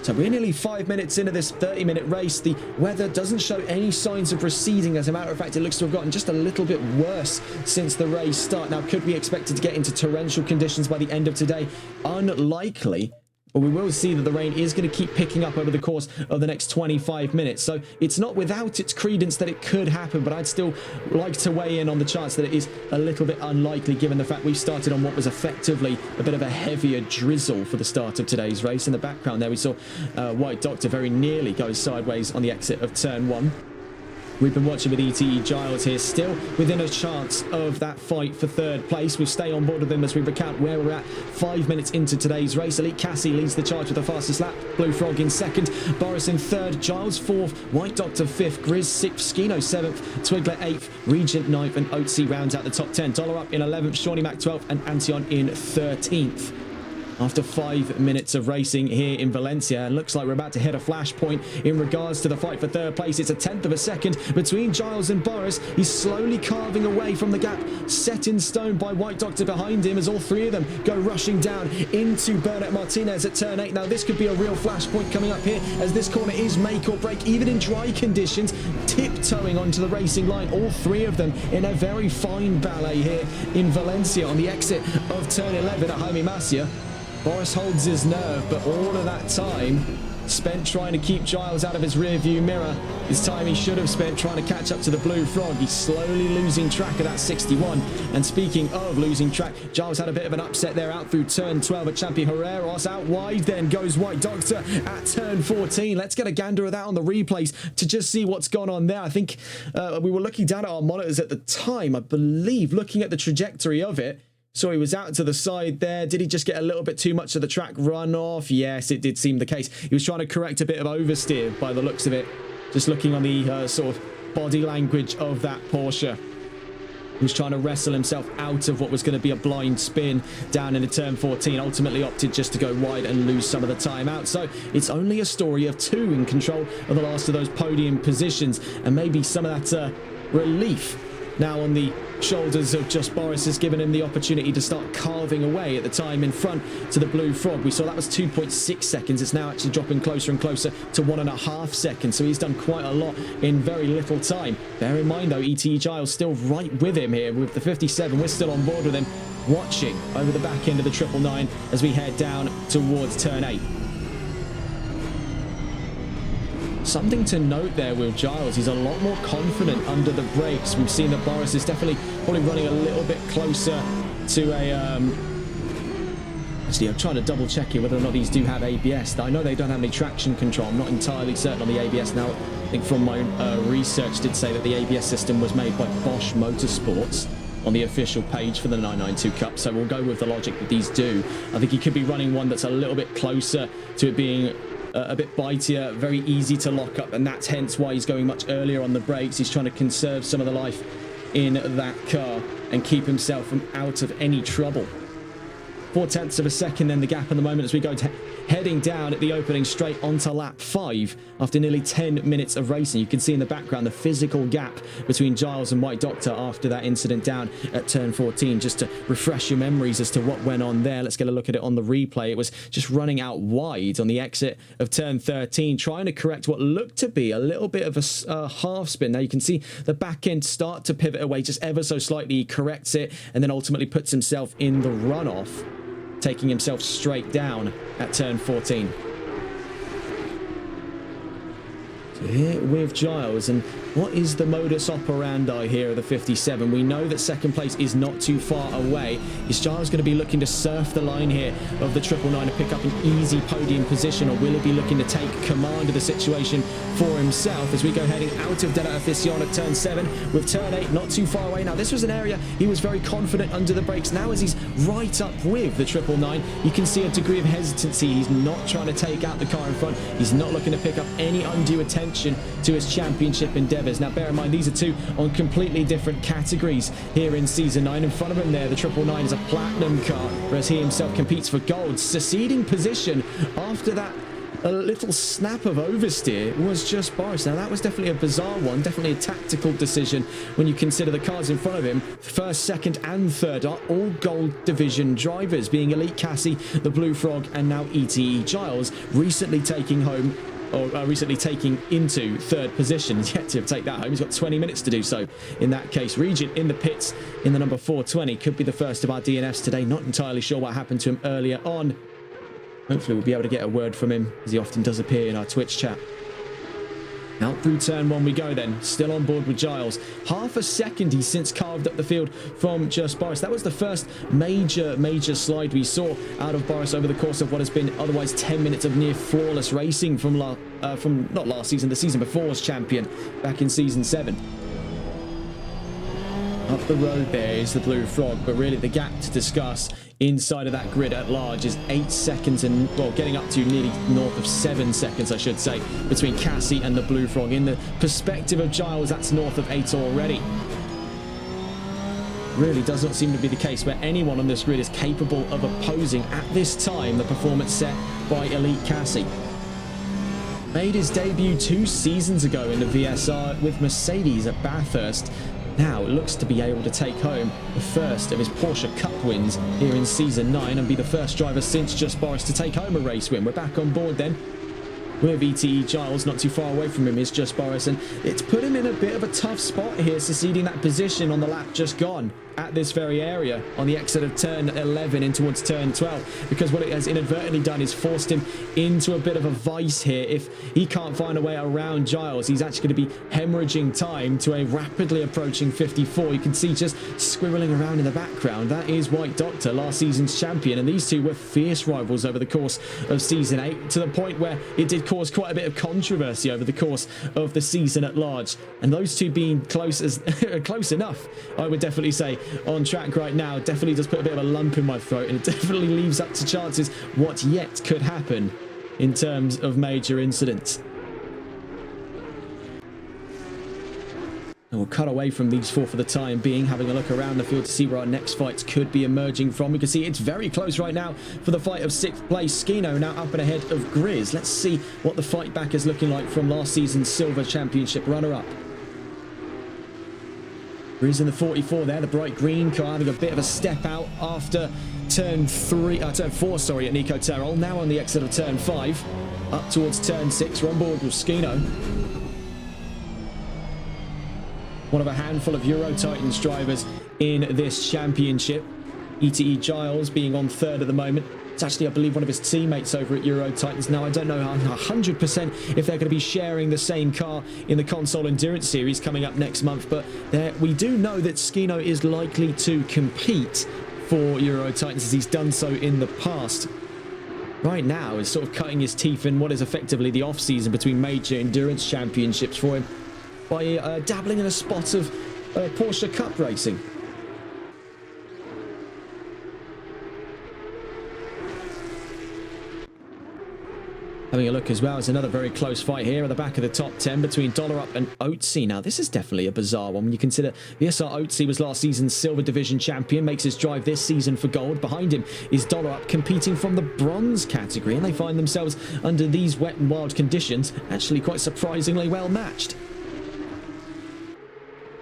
Speaker 1: So we're nearly 5 minutes into this 30-minute race. The weather doesn't show any signs of receding. As a matter of fact, it looks to have gotten just a little bit worse since the race start. Now, could we expect it to get into torrential conditions by the end of today? Unlikely. But we will see that the rain is going to keep picking up over the course of the next 25 minutes. So it's not without its credence that it could happen, but I'd still like to weigh in on the chance that it is a little bit unlikely, given the fact we started on what was effectively a bit of a heavier drizzle for the start of today's race. In the background there, we saw White Doctor very nearly go sideways on the exit of turn 1. We've been watching with ETE Giles here, still within a chance of that fight for 3rd place. We'll stay on board with him as we recount where we're at 5 minutes into today's race. Elite Cassie leads the charge with the fastest lap. Blue Frog in 2nd, Boris in 3rd, Giles 4th, White Doctor 5th, Grizz 6th, Skino 7th, Twigler 8th, Regent 9th, and Oatsy rounds out the top 10. Dollar up in 11th, Shawnee Mac 12th, and Antion in 13th. After 5 minutes of racing here in Valencia, and looks like we're about to hit a flashpoint in regards to the fight for 3rd place. It's a 10th of a second between Giles and Boris. He's slowly carving away from the gap set in stone by White Doctor behind him, as all 3 of them go rushing down into Bernat Martinez at turn 8. Now this could be a real flashpoint coming up here, as this corner is make or break, even in dry conditions. Tiptoeing onto the racing line, all 3 of them in a very fine ballet here in Valencia on the exit of turn 11 at Jaime Masia. Boris holds his nerve, but all of that time spent trying to keep Giles out of his rear view mirror. His time he should have spent trying to catch up to the Blue Frog. He's slowly losing track of that 61. And speaking of losing track, Giles had a bit of an upset there out through turn 12 at Champi Herreros. Out wide then goes White Doctor at turn 14. Let's get a gander of that on the replays to just see what's gone on there. I think we were looking down at our monitors at the time, I believe, looking at the trajectory of it. So he was out to the side there. Did he just get a little bit too much of the track run off? Yes, it did seem the case. He was trying to correct a bit of oversteer by the looks of it. Just looking on the sort of body language of that Porsche. He was trying to wrestle himself out of what was going to be a blind spin down into turn 14. Ultimately opted just to go wide and lose some of the time out. So it's only a story of 2 in control of the last of those podium positions. And maybe some of that relief now on the shoulders of just Boris has given him the opportunity to start carving away at the time in front to the Blue Frog. We saw that was 2.6 seconds. It's now actually dropping closer and closer to 1.5 seconds. So he's done quite a lot in very little time. Bear in mind though, ETE Giles still right with him here with the 57. We're still on board with him, watching over the back end of the 999 as we head down towards turn 8. Something to note there with Giles, he's a lot more confident under the brakes. We've seen that Boris is definitely probably running a little bit closer to a... Actually, I'm trying to double check here whether or not these do have ABS. I know they don't have any traction control. I'm not entirely certain on the ABS now. I think from my research did say that the ABS system was made by Bosch Motorsports on the official page for the 992 Cup, so we'll go with the logic that these do. I think he could be running one that's a little bit closer to it being a bit bitier, very easy to lock up, and that's hence why he's going much earlier on the brakes. He's trying to conserve some of the life in that car and keep himself from out of any trouble. 4/10 of a second then the gap at the moment as we go heading down at the opening straight onto lap 5 after nearly 10 minutes of racing. You can see in the background the physical gap between Giles and White Doctor after that incident down at turn 14. Just to refresh your memories as to what went on there, let's get a look at it on the replay. It was just running out wide on the exit of turn 13, trying to correct what looked to be a little bit of a half spin. Now you can see the back end start to pivot away just ever so slightly. He corrects it and then ultimately puts himself in the runoff, taking himself straight down at turn 14. So here with Giles, and what is the modus operandi here of the 57? We know that second place is not too far away. Is Giles going to be looking to surf the line here of the 999 to pick up an easy podium position, or will he be looking to take command of the situation for himself as we go heading out of Della Afición at turn 7 with turn 8 not too far away? Now this was an area he was very confident under the brakes. Now as he's right up with the 999, you can see a degree of hesitancy. He's not trying to take out the car in front. He's not looking to pick up any undue attention to his championship endeavours. Now bear in mind these are two on completely different categories here in season 9. In front of him there, the 999 is a platinum car, whereas he himself competes for gold. Seceding position after that a little snap of oversteer was just Boris. Now that was definitely a bizarre one, definitely a tactical decision when you consider the cars in front of him. First, second and third are all gold division drivers, being Elite Cassie, the Blue Frog, and now ETE Giles, recently taking home recently taking into third position. He's yet to take that home. He's got 20 minutes to do so in that case. Regent in the pits in the number 420 could be the first of our DNFs today. Not entirely sure what happened to him earlier on. Hopefully we'll be able to get a word from him, as he often does appear in our Twitch chat. Out through turn 1 we go then, still on board with Giles. Half a second he's since carved up the field from just Boris. That was the first major slide we saw out of Boris over the course of what has been otherwise 10 minutes of near flawless racing from not last season, the season before's champion back in season 7. Up the road there is the Blue Frog, but really the gap to discuss inside of that grid at large is 8 seconds and, well, getting up to nearly north of 7 seconds, I should say, between Cassie and the Blue Frog. In the perspective of Giles, that's north of 8 already. Really does not seem to be the case where anyone on this grid is capable of opposing at this time the performance set by Elite Cassie. Made his debut 2 seasons ago in the VSR with Mercedes at Bathurst. Now looks to be able to take home the first of his Porsche Cup wins here in season 9 and be the first driver since just Boris to take home a race win. We're back on board then with ETE Giles. Not too far away from him is just Boris, and it's put him in a bit of a tough spot here, seceding that position on the lap just gone at this very area on the exit of turn 11 in towards turn 12, because what it has inadvertently done is forced him into a bit of a vice here. If he can't find a way around Giles, he's actually going to be hemorrhaging time to a rapidly approaching 54. You can see just squirreling around in the background, that is White Doctor, last season's champion, and these two were fierce rivals over the course of season 8, to the point where it did cause quite a bit of controversy over the course of the season at large. And those two being close enough, I would definitely say, on track right now, definitely does put a bit of a lump in my throat, and it definitely leaves up to chances what yet could happen in terms of major incidents. And we'll cut away from these four for the time being, having a look around the field to see where our next fights could be emerging from. We can see it's very close right now for the fight of 6th place. Skino now up and ahead of Grizz. Let's see what the fight back is looking like from last season's Silver Championship runner-up. Grizz in the 44 there, the bright green car having a bit of a step out after turn 4, sorry, at Nico Terrell. Now on the exit of turn 5, up towards turn 6. We're on board with Skino. One of a handful of Euro Titans drivers in this championship. ETE Giles being on 3rd at the moment. It's actually, I believe, one of his teammates over at Euro Titans. Now, I don't know 100% if they're going to be sharing the same car in the Console Endurance Series coming up next month, but we do know that Skino is likely to compete for Euro Titans, as he's done so in the past. Right now, is sort of cutting his teeth in what is effectively the off-season between major endurance championships for him by dabbling in a spot of Porsche Cup racing. Having a look as well, it's another very close fight here at the back of the top 10 between Dollar Up and Oatsy. Now, this is definitely a bizarre one when you consider VSR Oatsy was last season's Silver Division champion, makes his drive this season for gold. Behind him is Dollar Up competing from the bronze category, and they find themselves under these wet and wild conditions actually quite surprisingly well matched.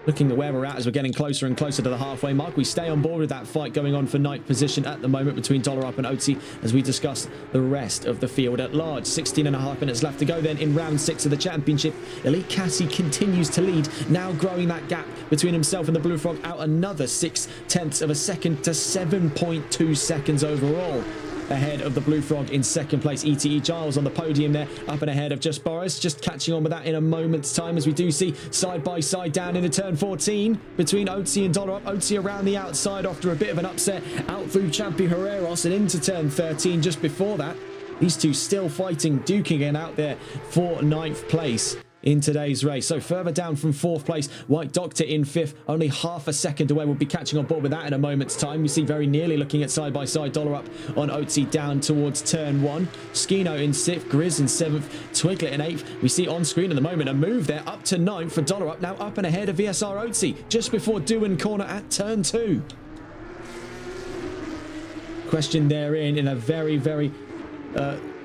Speaker 1: Looking at where we're at as we're getting closer and closer to the halfway mark, we stay on board with that fight going on for ninth position at the moment between Dollar Up and Oatsy as we discuss the rest of the field at large. 16.5 minutes left to go then in round 6 of the championship. Elite Cassie continues to lead, now growing that gap between himself and the Blue Frog out another 0.6 of a second to 7.2 seconds overall. Ahead of the Blue Frog in second place. ETE Giles on the podium there, up and ahead of Just Boris. Just catching on with that in a moment's time as we do see side by side down into turn 14 between Oatsy and Dollar Up. Oatsy around the outside after a bit of an upset out through Champi Herreros and into turn 13 just before that. These two still fighting, duking it out there for 9th place in today's race. So further down from 4th place, White Doctor in 5th, only half a second away. We'll be catching on board with that in a moment's time. You see very nearly looking at side by side Dollar Up on Oatsy down towards turn 1. Skino in 6th, Grizz in 7th, Twiglet in 8th. We see on screen at the moment a move there up to 9th for Dollar Up, now up and ahead of VSR Oatsy just before Doohan corner at turn 2. Question therein in a very, very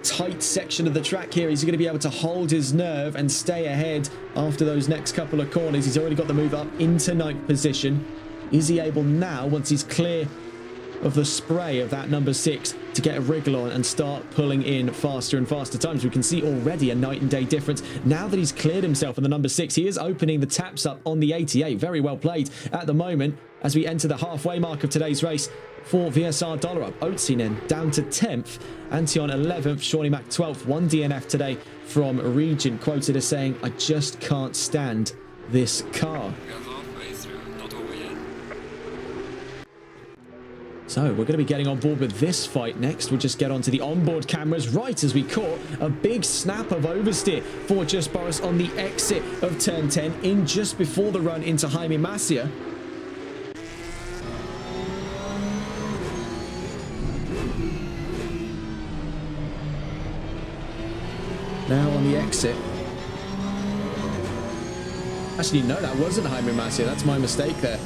Speaker 1: tight section of the track here. Is he going to be able to hold his nerve and stay ahead after those next couple of corners? He's already got the move up into 9th position. Is he able now, once he's clear of the spray of that number 6, to get a wriggle on and start pulling in faster and faster times? We can see already a night and day difference. Now that he's cleared himself on the number 6, he is opening the taps up on the 88. Very well played at the moment as we enter the halfway mark of today's race for VSR Dollar Up. Oatsy then down to 10th, Antion 11th, Shawnee Mac 12th. One DNF today from Regent, quoted as saying, "I just can't stand this car." So we're going to be getting on board with this fight next. We'll just get onto the onboard cameras right as we caught a big snap of oversteer for Just Boris on the exit of turn 10 in just before the run into Jaime Masia. Now on the exit. Actually, no, that wasn't Jaime Masia. That's my mistake there.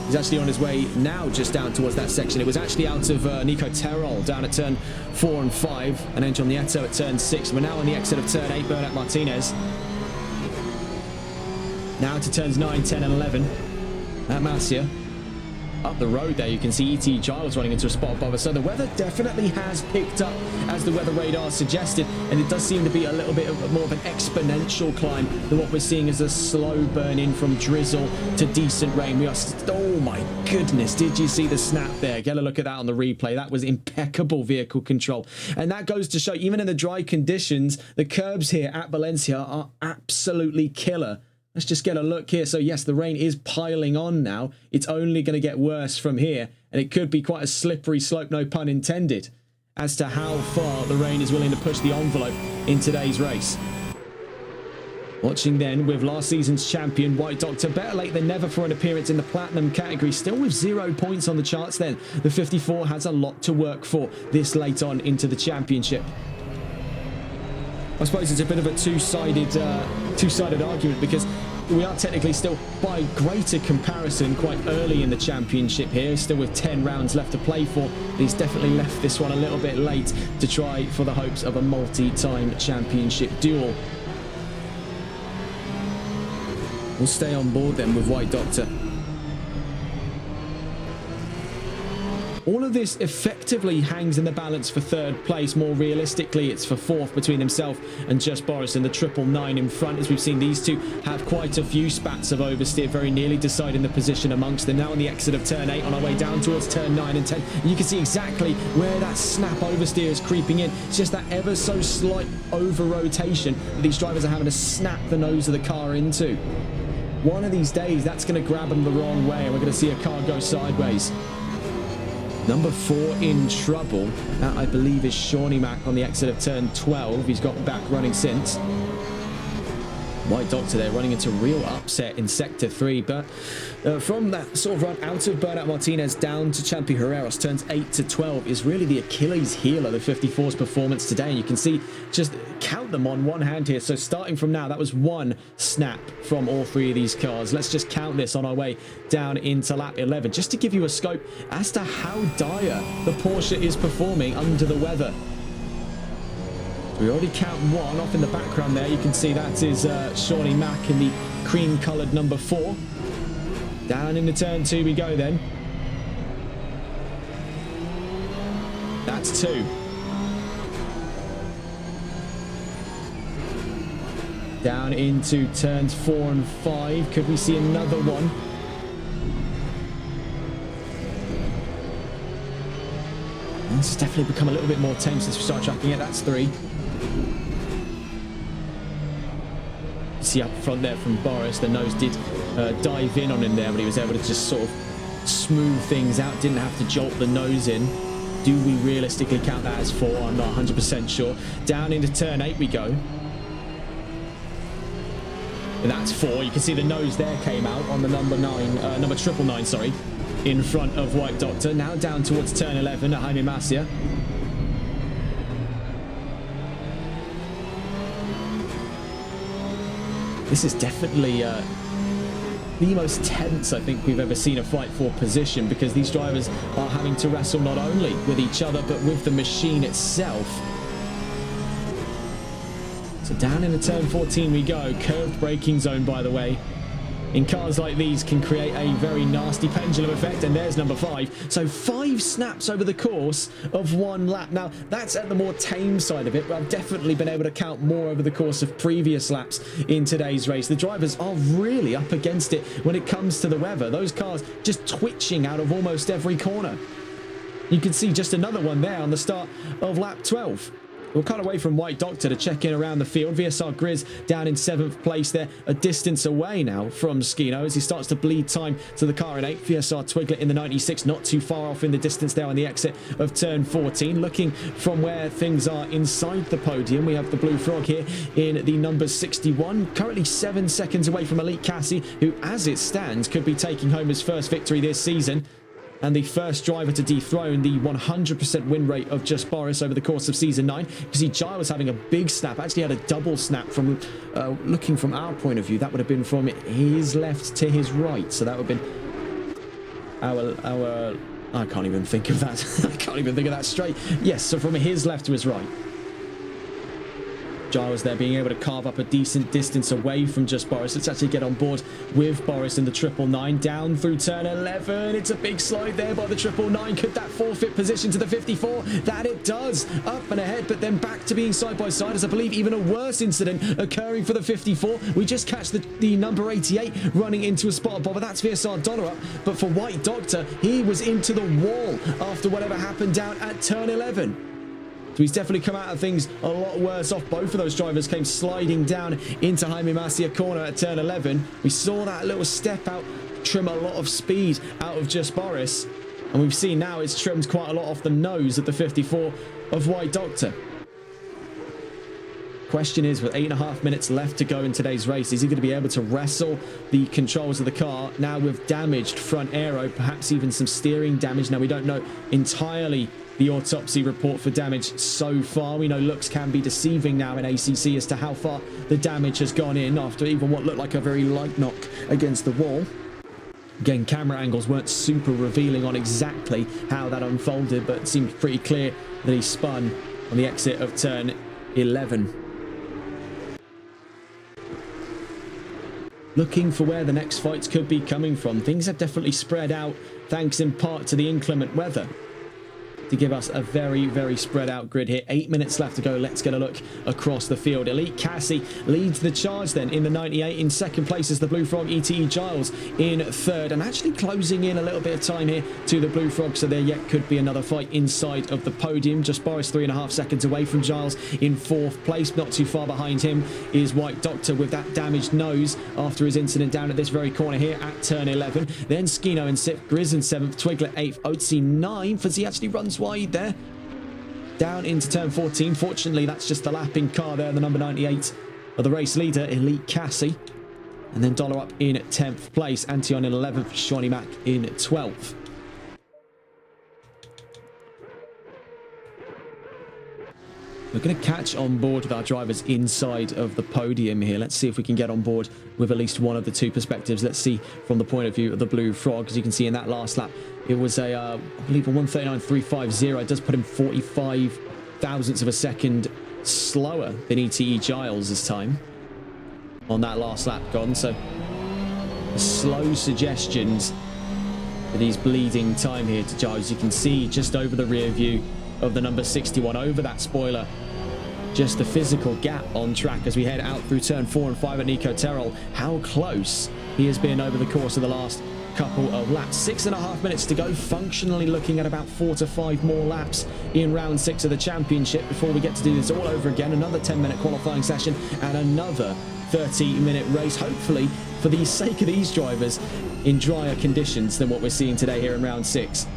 Speaker 1: He's actually on his way now just down towards that section. It was actually out of Nico Terol down at turn 4 and 5, and Angel Nieto at turn 6. We're now on the exit of turn 8, Bernat Martinez. Now to turns 9, 10 and 11. At Masia. Up the road there, you can see ET Giles running into a spot above us. So the weather definitely has picked up, as the weather radar suggested, and it does seem to be a little bit more of an exponential climb than what we're seeing as a slow burn in from drizzle to decent rain. We are, oh my goodness, did you see the snap there? Get a look at that on the replay. That was impeccable vehicle control. And that goes to show, even in the dry conditions, the curbs here at Valencia are absolutely killer. Let's just get a look here. So yes, the rain is piling on now. It's only going to get worse from here, and it could be quite a slippery slope, no pun intended, as to how far the rain is willing to push the envelope in today's race. Watching then with last season's champion, White Doctor, better late than never for an appearance in the Platinum category, still with 0 points on the charts then. The 54 has a lot to work for this late on into the championship. I suppose it's a bit of a two-sided argument, because we are technically still, by greater comparison, quite early in the championship here, still with 10 rounds left to play for. But he's definitely left this one a little bit late to try for the hopes of a multi-time championship duel. We'll stay on board then with White Doctor. All of this effectively hangs in the balance for 3rd place. More realistically, it's for 4th between himself and Just Boris and the 999 in front, as we've seen these two have quite a few spats of oversteer, very nearly deciding the position amongst them. Now on the exit of turn 8, on our way down towards turn 9 and 10. And you can see exactly where that snap oversteer is creeping in. It's just that ever so slight over-rotation that these drivers are having to snap the nose of the car into. One of these days, that's going to grab them the wrong way, and we're going to see a car go sideways. Number 4 in trouble. That, I believe, is Shawnee Mac on the exit of turn 12. He's got back running since. White Doctor there running into real upset in Sector 3, but from that sort of run out of Bernat Martinez down to Champi Herreros, turns 8 to 12 is really the Achilles heel of the 54's performance today. And you can see, just count them on one hand here. So starting from now, that was one snap from all three of these cars. Let's just count this on our way down into lap 11, just to give you a scope as to how dire the Porsche is performing under the weather. We already count one off in the background there. You can see that is Shawnee Mack in the cream-coloured number 4. Down into turn 2 we go then. That's 2. Down into turns 4 and 5. Could we see another one? And this has definitely become a little bit more tame since we started tracking it. That's 3. See up front there from Boris, the nose did dive in on him there, but he was able to just sort of smooth things out, didn't have to jolt the nose in. Do we realistically count that as 4? I'm not 100% sure. Down into turn 8 we go. And that's 4. You can see the nose there came out on the number 999, sorry, in front of White Doctor. Now down towards turn 11 at Jaime Masia. This is definitely the most tense I think we've ever seen a fight for position, because these drivers are having to wrestle not only with each other but with the machine itself. So down into turn 14 we go. Curved braking zone, by the way, in cars like these can create a very nasty pendulum effect, and there's number 5. So 5 snaps over the course of 1 lap. Now, that's at the more tame side of it, but I've definitely been able to count more over the course of previous laps in today's race. The drivers are really up against it when it comes to the weather. Those cars just twitching out of almost every corner. You can see just another one there on the start of lap 12. We'll cut away from White Doctor to check in around the field. VSR Grizz down in 7th place there, a distance away now from Skino as he starts to bleed time to the car in 8th. VSR Twiglet in the 96, not too far off in the distance there on the exit of turn 14. Looking from where things are inside the podium, we have the Blue Frog here in the number 61, currently 7 seconds away from Elite Cassie, who, as it stands, could be taking home his first victory this season, and the first driver to dethrone the 100% win rate of Just Boris over the course of Season 9. You can see Giles having a big snap, actually had a double snap from, looking from our point of view, that would have been from his left to his right. So that would have been our I can't even think of that. I can't even think of that straight. Yes, so from his left to his right. Giles there being able to carve up a decent distance away from Just Boris. Let's actually get on board with Boris in the 999 down through turn 11. It's a big slide there by the 999. Could that forfeit position to the 54? That it does. Up and ahead, but then back to being side by side, as I believe even a worse incident occurring for the 54. We just catch the number 88 running into a spot above, but that's VSR Dollar up. But for White Doctor, he was into the wall after whatever happened down at turn 11. So he's definitely come out of things a lot worse off. Both of those drivers came sliding down into Jaime Masia corner at turn 11. We saw that little step out trim a lot of speed out of Just Boris. And we've seen now it's trimmed quite a lot off the nose of the 54 of White Doctor. Question is, with 8.5 minutes left to go in today's race, is he going to be able to wrestle the controls of the car now with damaged front aero, perhaps even some steering damage? Now, we don't know entirely the autopsy report for damage so far. We know looks can be deceiving now in ACC as to how far the damage has gone in after even what looked like a very light knock against the wall. Again, camera angles weren't super revealing on exactly how that unfolded, but it seemed pretty clear that he spun on the exit of turn 11. Looking for where the next fights could be coming from. Things have definitely spread out, thanks in part to the inclement weather, to give us a very, very spread out grid here. 8 minutes left to go. Let's get a look across the field. Elite Cassie leads the charge then in the 98. In second place is the Blue Frog. ETE Giles in third, and actually closing in a little bit of time here to the Blue Frog, so there yet could be another fight inside of the podium. Just Boris 3.5 seconds away from Giles in fourth place. Not too far behind him is White Doctor with that damaged nose after his incident down at this very corner here at turn 11. Then Skino in 6th, Grizz in 7th, Twiglet 8th, Otzi 9th as he actually runs wide there. Down into turn 14. Fortunately, that's just the lapping car there, the number 98 of the race leader, Elite Cassie. And then Dollar up in 10th place. Antion in 11th. Shawnee Mac in 12th. We're going to catch on board with our drivers inside of the podium here. Let's see if we can get on board with at least one of the two perspectives. Let's see from the point of view of the Blue Frog. As you can see in that last lap, it was I believe a 1:39.350. It does put him 45 thousandths of a second slower than ETE Giles' time on that last lap gone. So slow suggestions that he's bleeding time here to Giles. You can see just over the rear view of the number 61 over that spoiler, just the physical gap on track as we head out through turn 4 and 5 at Nico Terrell. How close he has been over the course of the last couple of laps. 6.5 minutes to go, functionally looking at about 4 to 5 more laps in round 6 of the championship before we get to do this all over again. Another 10-minute qualifying session and another 30-minute race, hopefully for the sake of these drivers in drier conditions than what we're seeing today here in round 6.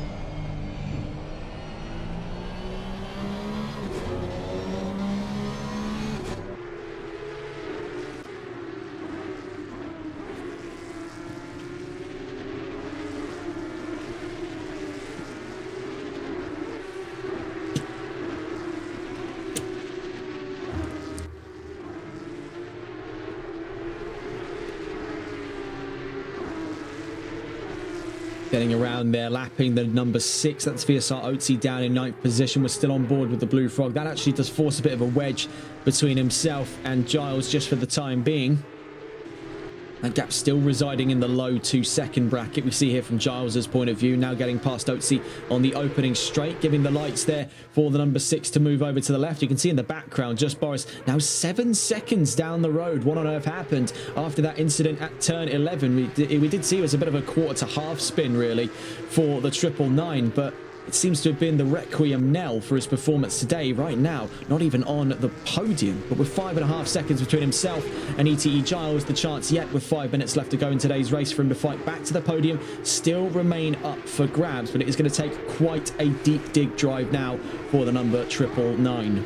Speaker 1: Getting around there, lapping the number 6. That's VSR Oatsy down in 9th position. We're still on board with the Blue Frog. That actually does force a bit of a wedge between himself and Giles just for the time being. That gap still residing in the low 2-second bracket. We see here from Giles's point of view, now getting past Oatsy on the opening straight, giving the lights there for the number 6 to move over to the left. You can see in the background, Just Boris now 7 seconds down the road. What on earth happened after that incident at turn 11? We did see it was a bit of a quarter to half spin, really, for the 999, but it seems to have been the requiem knell for his performance today. Right now, not even on the podium, but with 5.5 seconds between himself and ETE Giles, the chance yet with 5 minutes left to go in today's race for him to fight back to the podium still remain up for grabs, but it is going to take quite a deep dig drive now for the number 999.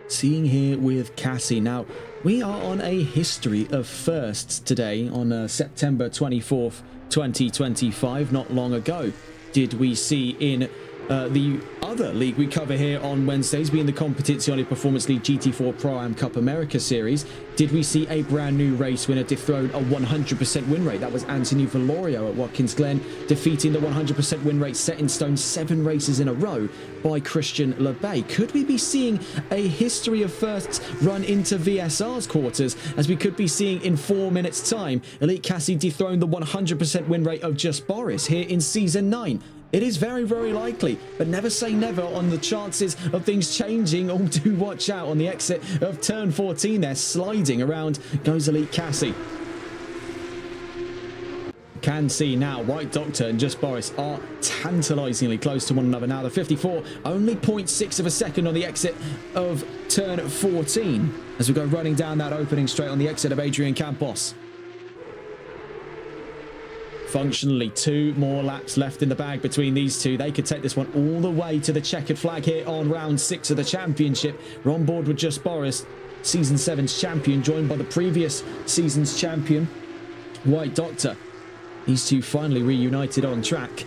Speaker 1: Seeing here with Cassie. Now, we are on a history of firsts today on September 24th, 2025. Not long ago did we see in the other league we cover here on Wednesdays, being the Competizione Performance League GT4 Pro-Am Cup America Series, did we see a brand new race winner dethrone a 100% win rate. That was Anthony Valorio at Watkins Glen, defeating the 100% win rate set in stone 7 races in a row by Christian LeBay. Could we be seeing a history of firsts run into VSR's quarters, as we could be seeing in 4 minutes time Elite Cassie dethrone the 100% win rate of Just Boris here in Season 9? It is very, very likely, but never say never on the chances of things changing. Oh, do watch out on the exit of turn 14 there. Sliding around goes Elite Cassie. Can see now White Doctor and Just Boris are tantalizingly close to one another now. The 54 only 0.6 of a second on the exit of turn 14 as we go running down that opening straight on the exit of Adrian Campos. Functionally 2 more laps left in the bag between these two. They could take this one all the way to the checkered flag here on round 6 of the championship. We're on board with Just Boris, season 7's champion, joined by the previous season's champion, White Doctor. These two finally reunited on track.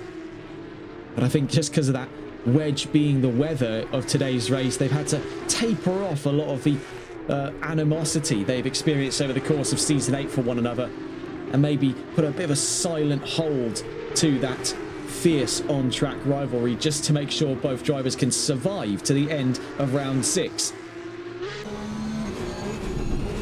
Speaker 1: But I think just because of that wedge being the weather of today's race, they've had to taper off a lot of the animosity they've experienced over the course of season 8 for one another, and maybe put a bit of a silent hold to that fierce on-track rivalry just to make sure both drivers can survive to the end of round 6.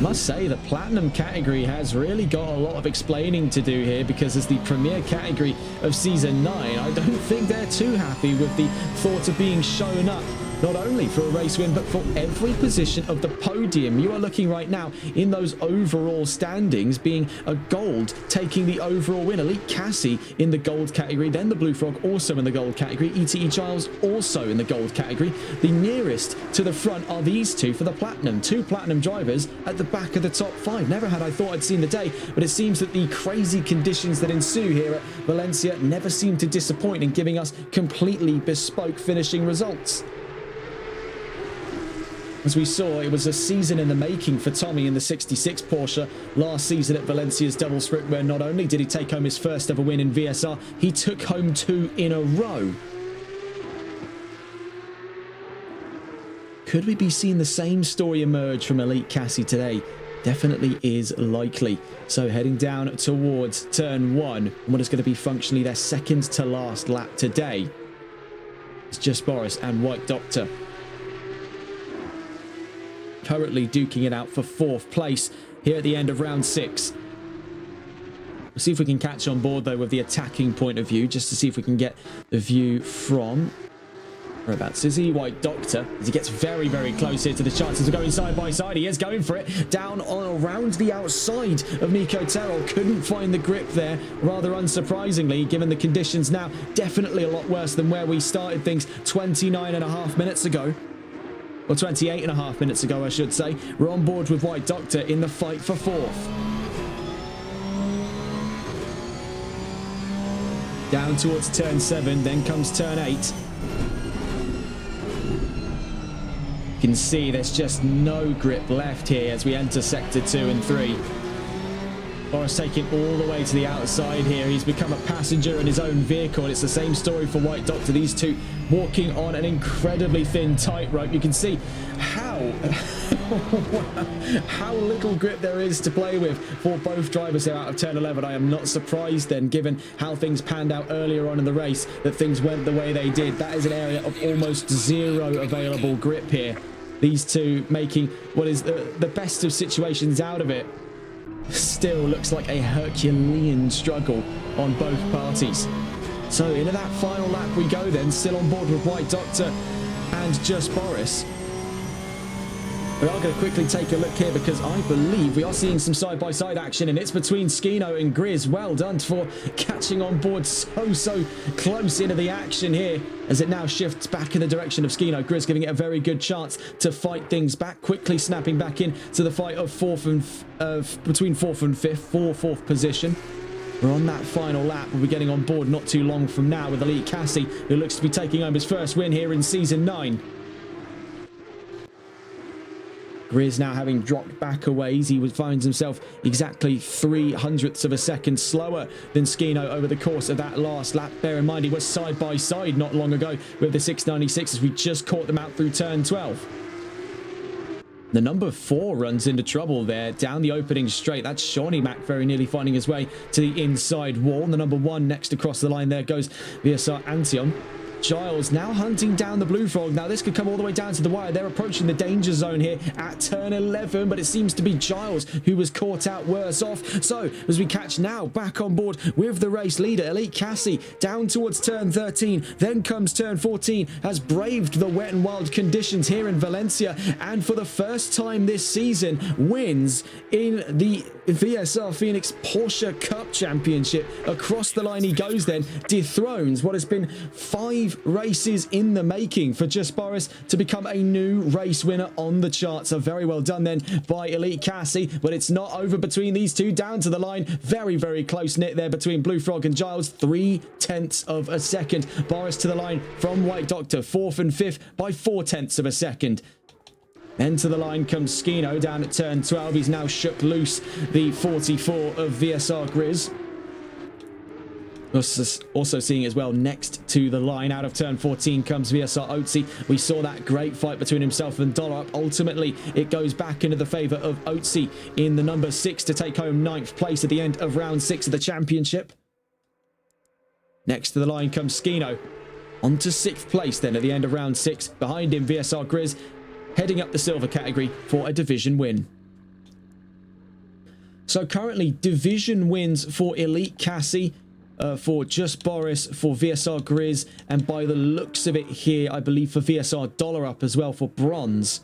Speaker 1: Must say the platinum category has really got a lot of explaining to do here, because as the premier category of season 9, I don't think they're too happy with the thought of being shown up not only for a race win, but for every position of the podium. You are looking right now in those overall standings, being a gold taking the overall win. Elite Cassie in the gold category, then the Blue Frog also in the gold category, ETE Giles also in the gold category. The nearest to the front are these two for the platinum. Two platinum drivers at the back of the top 5. Never had I thought I'd seen the day, but it seems that the crazy conditions that ensue here at Valencia never seem to disappoint in giving us completely bespoke finishing results. As we saw, it was a season in the making for Tommy in the 66 Porsche last season at Valencia's double sprint, where not only did he take home his first ever win in VSR, he took home 2 in a row. Could we be seeing the same story emerge from Elite Cassie today? Definitely is likely. So heading down towards turn 1, and what is going to be functionally their second to last lap today, it's just Boris and White Doctor. Currently duking it out for 4th place here at the end of round 6. We'll see if we can catch on board though with the attacking point of view, just to see if we can get the view from whereabouts is he? White Doctor, as he gets very, very close here to the chances of going side by side. He is going for it down on around the outside of Nico Terrell. Couldn't find the grip there, rather unsurprisingly, given the conditions now. Definitely a lot worse than where we started things 29.5 minutes ago. Or 28.5 minutes ago, I should say. We're on board with White Doctor in the fight for 4th. Down towards turn 7, then comes turn 8. You can see there's just no grip left here as we enter sector 2 and 3. Boris taking all the way to the outside here. He's become a passenger in his own vehicle, and it's the same story for White Doctor. These two walking on an incredibly thin tightrope. You can see how little grip there is to play with for both drivers here out of turn 11. I am not surprised then, given how things panned out earlier on in the race, that things went the way they did. That is an area of almost zero available grip here. These two making what is the best of situations out of it. Still looks like a Herculean struggle on both parties. So into that final lap we go then, still on board with White Doctor and Just Boris. We are going to quickly take a look here because I believe we are seeing some side-by-side action, and it's between Skino and Grizz. Well done for catching on board so close into the action here as it now shifts back in the direction of Skino. Grizz giving it a very good chance to fight things back, quickly snapping back in to the fight of between 4th and 5th for 4th position. We're on that final lap. We'll be getting on board not too long from now with Elite Cassie, who looks to be taking home his first win here in Season 9. Grizz now having dropped back a ways. He finds himself exactly 0.03 of a second slower than Skino over the course of that last lap. Bear in mind, he was side by side not long ago with the 696 as we just caught them out through turn 12. The number 4 runs into trouble there down the opening straight. That's Shawnee Mac very nearly finding his way to the inside wall. And the number 1 next across the line there goes VSR Antion. Giles now hunting down the Blue Frog. Now this could come all the way down to the wire. They're approaching the danger zone here at turn 11, but it seems to be Giles who was caught out worse off. So as we catch now back on board with the race leader, Elite Cassie, down towards turn 13. Then comes turn 14, has braved the wet and wild conditions here in Valencia, and for the first time this season wins in the VSR Phoenix Porsche Cup Championship. Across the line he goes then, dethrones what has been 5 races in the making for Just Boris to become a new race winner on the chart. So very well done then by Elite Cassie, but it's not over between these two. Down to the line, very close knit there between Blue Frog and Giles, 0.3 of a second. Boris to the line from White Doctor, 4th and 5th by 0.4 of a second. Then to the line comes Skino down at turn 12. He's now shook loose the 44 of VSR Grizz. Also seeing as well next to the line out of turn 14 comes VSR Otzi. We saw that great fight between himself and Dollar. Ultimately, it goes back into the favour of Otzi in the number 6 to take home 9th place at the end of round 6 of the championship. Next to the line comes Skino. On to 6th place then at the end of round 6. Behind him, VSR Grizz heading up the silver category for a division win. So currently, division wins for Elite Cassie for Just Boris, for VSR Grizz, and by the looks of it here, I believe for VSR Dollar Up as well for bronze.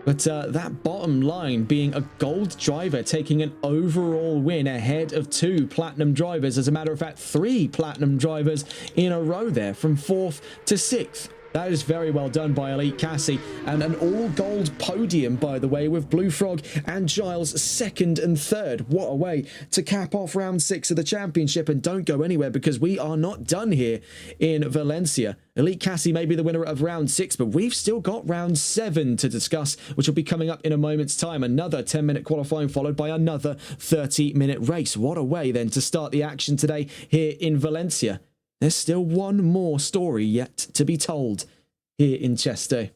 Speaker 1: But that bottom line being a gold driver taking an overall win ahead of 2 platinum drivers. As a matter of fact, 3 platinum drivers in a row there from 4th to 6th. That is very well done by Elite Cassie, and an all-gold podium, by the way, with Blue Frog and Giles 2nd and 3rd. What a way to cap off round 6 of the championship, and don't go anywhere because we are not done here in Valencia. Elite Cassie may be the winner of round 6, but we've still got round 7 to discuss, which will be coming up in a moment's time. Another 10-minute qualifying followed by another 30-minute race. What a way then to start the action today here in Valencia. There's still one more story yet to be told here in Cheste.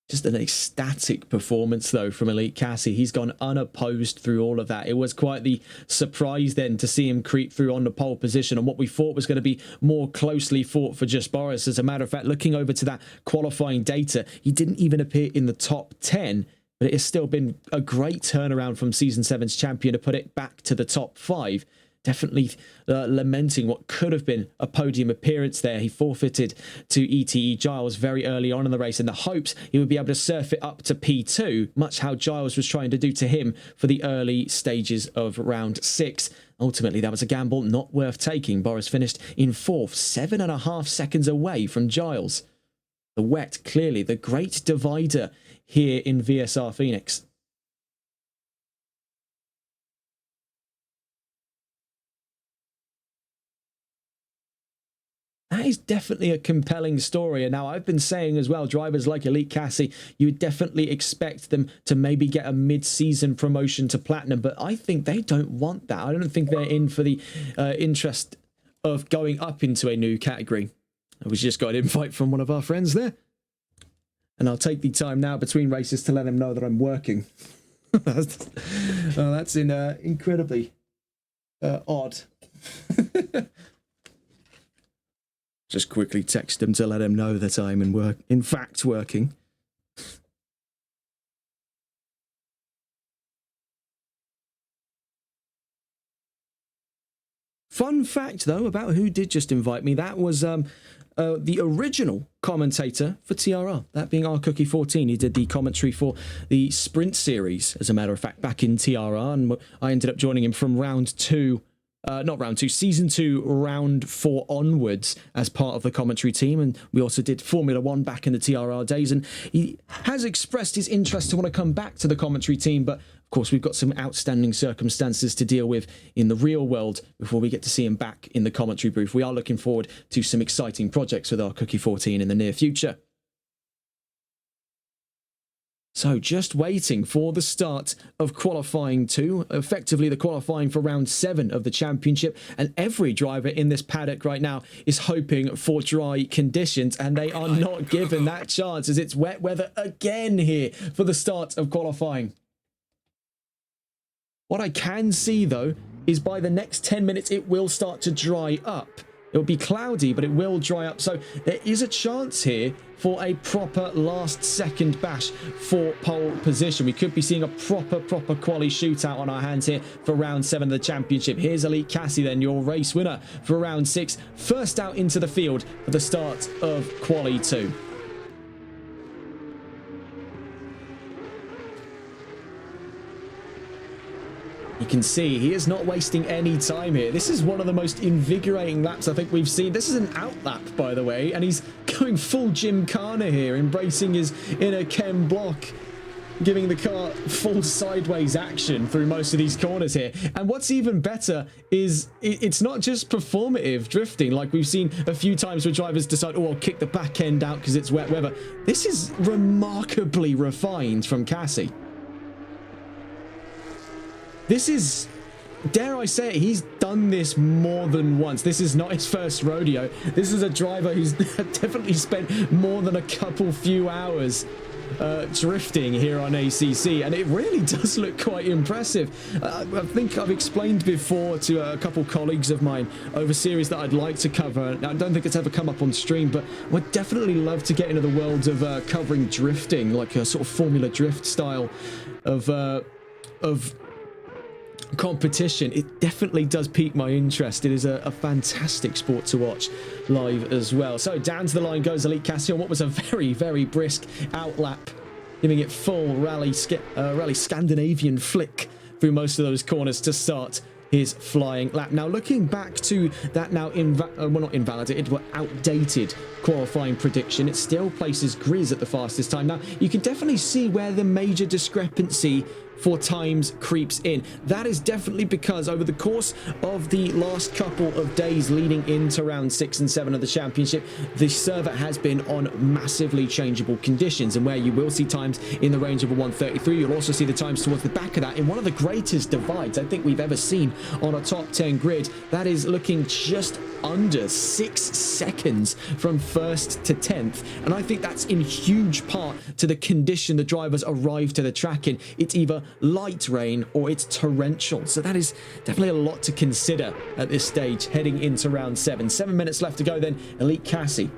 Speaker 1: Just an ecstatic performance, though, from Elite Cassie. He's gone unopposed through all of that. It was quite the surprise then to see him creep through on the pole position and what we thought was going to be more closely fought for Just Boris. As a matter of fact, looking over to that qualifying data, he didn't even appear in the top 10. But it has still been a great turnaround from Season 7's champion to put it back to the top 5. Definitely lamenting what could have been a podium appearance there. He forfeited to ETE Giles very early on in the race in the hopes he would be able to surf it up to P2, much how Giles was trying to do to him for the early stages of round 6. Ultimately, that was a gamble not worth taking. Boris finished in 4th, 7.5 seconds away from Giles. The wet, clearly the great divider here in VSR Phoenix. That is definitely a compelling story. And now I've been saying as well, drivers like Elite Cassie, you would definitely expect them to maybe get a mid-season promotion to platinum, but I think they don't want that. I don't think they're in for the interest of going up into a new category. I was just got an invite from one of our friends there. And I'll take the time now between races to let him know that I'm working. That's incredibly odd. Just quickly text him to let him know that I'm in fact working. Fun fact, though, about who did just invite me. That was the original commentator for TRR, that being R6+7. He did the commentary for the Sprint series, as a matter of fact, back in TRR, and I ended up joining him from Season 2, Round 4 onwards as part of the commentary team, and we also did Formula 1 back in the TRR days, and he has expressed his interest to want to come back to the commentary team, but of course we've got some outstanding circumstances to deal with in the real world before we get to see him back in the commentary booth. We are looking forward to some exciting projects with R6+7 in the near future. So just waiting for the start of qualifying 2, effectively the qualifying for round 7 of the championship, and every driver in this paddock right now is hoping for dry conditions, and they are not given that chance as it's wet weather again here for the start of qualifying. What I can see, though, is by the next 10 minutes it will start to dry up. It will be cloudy, but it will dry up. So there is a chance here for a proper last-second bash for pole position. We could be seeing a proper quali shootout on our hands here for round 7 of the championship. Here's Elite Cassie then, your race winner for round 6. First out into the field for the start of quali 2. You can see he is not wasting any time here. This is one of the most invigorating laps I think we've seen. This is an out lap, by the way, and he's going full Gymkhana here, embracing his inner chem block, giving the car full sideways action through most of these corners here. And what's even better is it's not just performative drifting like we've seen a few times where drivers decide, oh, I'll kick the back end out because it's wet weather. This is remarkably refined from Cassie. This is, dare I say it, he's done this more than once. This is not his first rodeo. This is a driver who's definitely spent more than a few hours drifting here on ACC, and it really does look quite impressive. I think I've explained before to a couple colleagues of mine over series that I'd like to cover. I don't think it's ever come up on stream, but would definitely love to get into the world of covering drifting, like a sort of Formula Drift style of competition, it definitely does pique my interest. It is a fantastic sport to watch live as well. So down to the line goes Elite Cassie on what was a very, very brisk outlap, giving it full rally Scandinavian flick through most of those corners to start his flying lap. Now looking back to that now well, not invalidated, but outdated qualifying prediction, it still places Grizz at the fastest time. Now you can definitely see where the major discrepancy for times creeps in. That is definitely because over the course of the last couple of days leading into round 6 and 7 of the championship, the server has been on massively changeable conditions, and where you will see times in the range of a 133, you'll also see the times towards the back of that in one of the greatest divides I think we've ever seen on a top 10 grid. That is looking just under 6 seconds from 1st to 10th, and I think that's in huge part to the condition the drivers arrive to the track in. It's either light rain or it's torrential, so that is definitely a lot to consider at this stage heading into round 7. 7 minutes left to go then. Elite Cassie.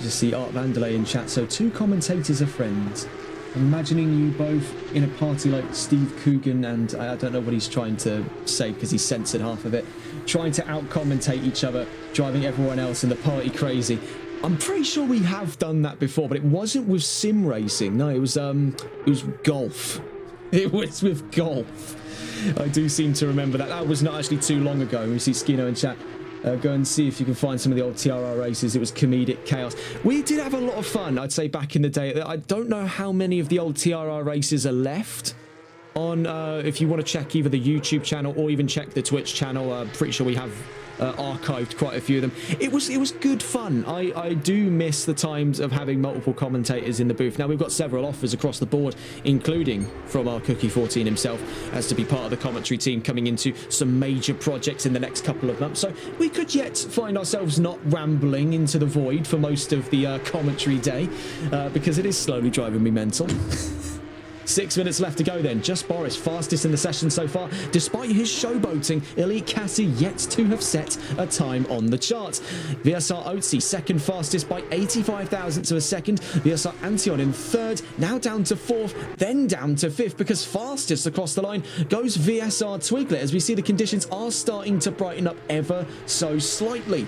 Speaker 1: Just see Art Vanderlei in chat. So 2 commentators are friends. I'm imagining you both in a party like Steve Coogan and I don't know what he's trying to say because he censored half of it, trying to out-commentate each other, driving everyone else in the party crazy. I'm pretty sure we have done that before, but it wasn't with sim racing. No, it was golf. It was with golf. I do seem to remember that. That was not actually too long ago. We see Skino in chat. Go and see if you can find some of the old TRR races. It was comedic chaos. We did have a lot of fun, I'd say, back in the day. I don't know how many of the old TRR races are left on, if you want to check either the YouTube channel or even check the Twitch channel. I'm pretty sure we have archived quite a few of them. It was good fun. I do miss the times of having multiple commentators in the booth. Now we've got several offers across the board, including from our Cookie 14 himself, as to be part of the commentary team coming into some major projects in the next couple of months. So we could yet find ourselves not rambling into the void for most of the commentary day, because it is slowly driving me mental. 6 minutes left to go then. Just Boris, fastest in the session so far. Despite his showboating, Elite Cassie yet to have set a time on the charts. VSR Otzi, second fastest by 85 thousandths of a second. VSR Antion in third, now down to 4th, then down to 5th, because fastest across the line goes VSR Twiglet, as we see the conditions are starting to brighten up ever so slightly.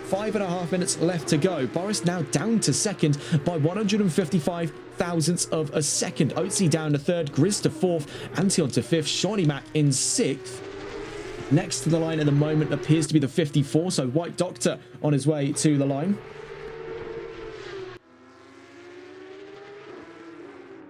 Speaker 1: 5.5 minutes left to go. Boris now down to second by 155 thousandths of a second. Otzi down to third, Grizz to 4th, Antion to 5th, Shawnee Mac in 6th. Next to the line at the moment appears to be the 54, so White Doctor on his way to the line.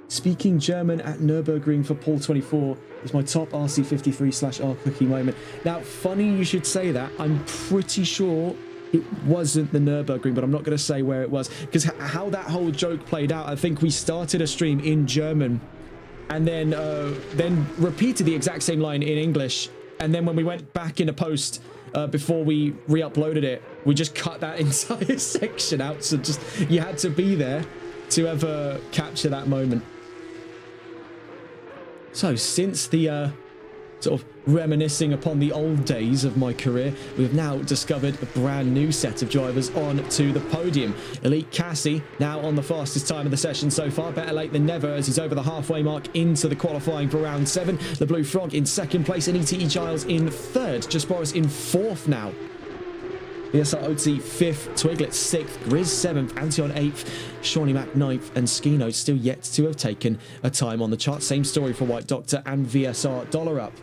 Speaker 1: Speaking German at Nürburgring for Paul 24 is my top RC53/R Cookie moment. Now, funny you should say that. I'm pretty sure it wasn't the Nürburgring, but I'm not going to say where it was, because how that whole joke played out, I think we started a stream in German and then repeated the exact same line in English, and then when we went back in a post before we re-uploaded it, we just cut that entire section out. So just, you had to be there to ever capture that moment. So since the sort of reminiscing upon the old days of my career, we've now discovered a brand new set of drivers on to the podium. Elite Cassie now on the fastest time of the session so far. Better late than never, as he's over the halfway mark into the qualifying for round 7. The Blue Frog in second place, and ETE Giles in third. Just Boris in 4th now. VSR Otzi 5th, Twiglet 6th, Grizz 7th, Antion 8th, Shawnee Mac 9th, and Skino still yet to have taken a time on the chart. Same story for White Doctor and VSR Dollar Up.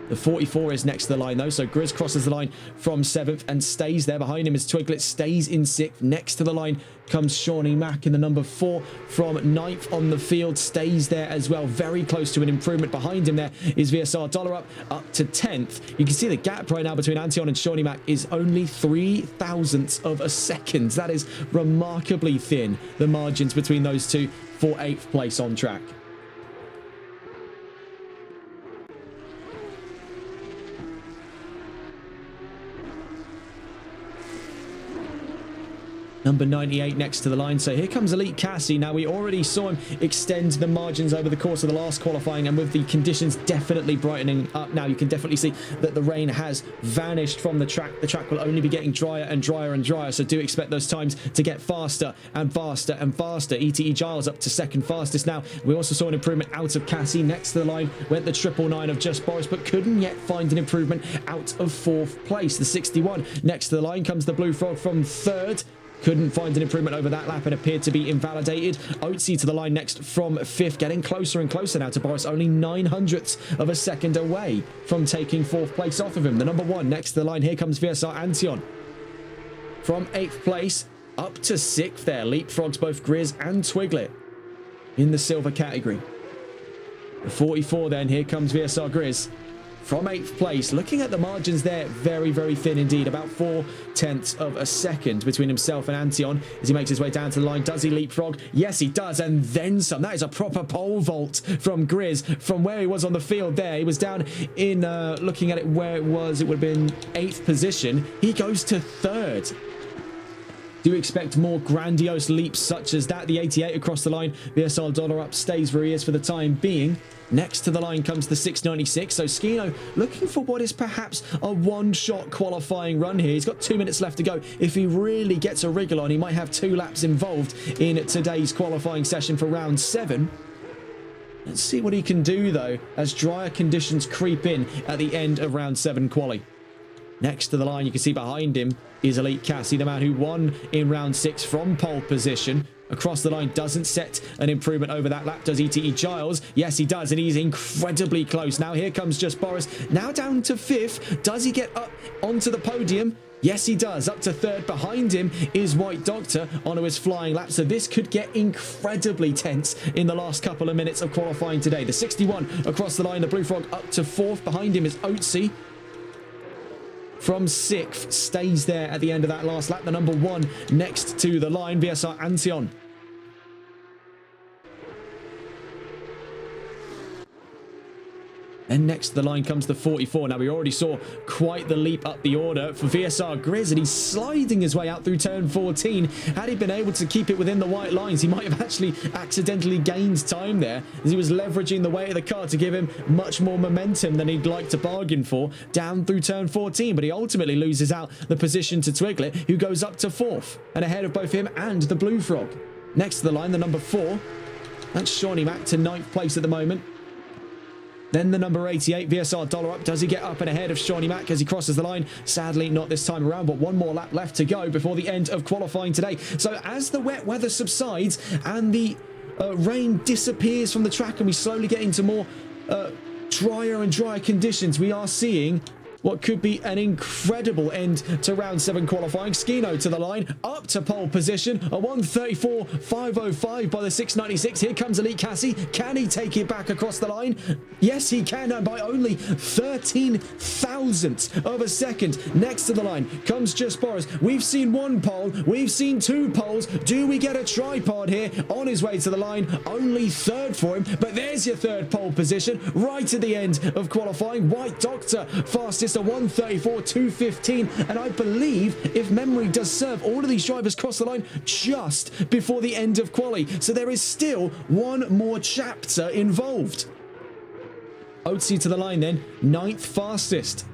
Speaker 1: The 44 is next to the line though, so Grizz crosses the line from 7th and stays there. Behind him is Twiglet, stays in 6th. Next to the line comes Shawnee Mac in the number 4 from 9th on the field, stays there as well, very close to an improvement. Behind him there is VSR Dollar up to 10th. You can see the gap right now between Antion and Shawnee Mac is only 3 thousandths of a second. That is remarkably thin, the margins between those two for 8th place on track. Number 98 next to the line. So here comes Elite Cassie. Now, we already saw him extend the margins over the course of the last qualifying, and with the conditions definitely brightening up now, you can definitely see that the rain has vanished from the track. The track will only be getting drier and drier and drier, so do expect those times to get faster and faster and faster. ETE Giles up to second fastest now. We also saw an improvement out of Cassie. Next to the line went the 999 of Just Boris, but couldn't yet find an improvement out of 4th place. The 61 next to the line comes the Blue Frog from 3rd. Couldn't find an improvement over that lap and appeared to be invalidated. Oatsy to the line next from 5th, getting closer and closer now to Boris, only 900ths of a second away from taking 4th place off of him. The number 1 next to the line, here comes VSR Antion. From 8th place up to 6th there, leapfrogs both Grizz and Twiglet in the silver category. The 44 then, here comes VSR Grizz. From 8th place, looking at the margins there, very, very thin indeed. About 0.4 of a second between himself and Antion as he makes his way down to the line. Does he leapfrog? Yes, he does, and then some. That is a proper pole vault from Grizz from where he was on the field there. He was down in, looking at it where it was, it would have been 8th position. He goes to 3rd. Do expect more grandiose leaps such as that. The 88 across the line. VSR Dollar Up stays where he is for the time being. Next to the line comes the 696. So Skino looking for what is perhaps a one-shot qualifying run here. He's got 2 minutes left to go. If he really gets a wriggle on, he might have 2 laps involved in today's qualifying session for round 7. Let's see what he can do, though, as drier conditions creep in at the end of round 7 quali. Next to the line, you can see behind him is Elite Cassie, the man who won in round 6 from pole position. Across the line, doesn't set an improvement over that lap. Does ETE Giles? Yes, he does, and he's incredibly close. Now here comes Just Boris, now down to 5th. Does he get up onto the podium? Yes, he does. Up to 3rd. Behind him is White Doctor onto his flying lap. So this could get incredibly tense in the last couple of minutes of qualifying today. The 61 across the line, the Blue Frog up to 4th. Behind him is Oatsy. From 6th, stays there at the end of that last lap. The number 1 next to the line, VSR Antion. Then next to the line comes the 44. Now, we already saw quite the leap up the order for VSR Grizz, and he's sliding his way out through turn 14. Had he been able to keep it within the white lines, he might have actually accidentally gained time there, as he was leveraging the weight of the car to give him much more momentum than he'd like to bargain for down through turn 14. But he ultimately loses out the position to Twiglet, who goes up to 4th and ahead of both him and the Blue Frog. Next to the line, the number 4. That's Shawnee Mac to 9th place at the moment. Then the number 88, VSR Dollar Up. Does he get up and ahead of Shawnee Mac as he crosses the line? Sadly, not this time around, but one more lap left to go before the end of qualifying today. So as the wet weather subsides and the rain disappears from the track and we slowly get into more drier and drier conditions, we are seeing what could be an incredible end to round 7 qualifying. Skino to the line, up to pole position, a 1:34.505 by the 696. Here comes Elite Cassie. Can he take it back across the line? Yes, he can, and by only 13 thousandths of a second. Next to the line comes Just Boris. We've seen 1 pole, we've seen 2 poles. Do we get a tripod here? On his way to the line, only 3rd for him, but there's your 3rd pole position right at the end of qualifying. White Doctor, fastest, a 1:34.215, and I believe, if memory does serve, all of these drivers cross the line just before the end of quali, so there is still one more chapter involved. Oatsy to the line then, 9th fastest.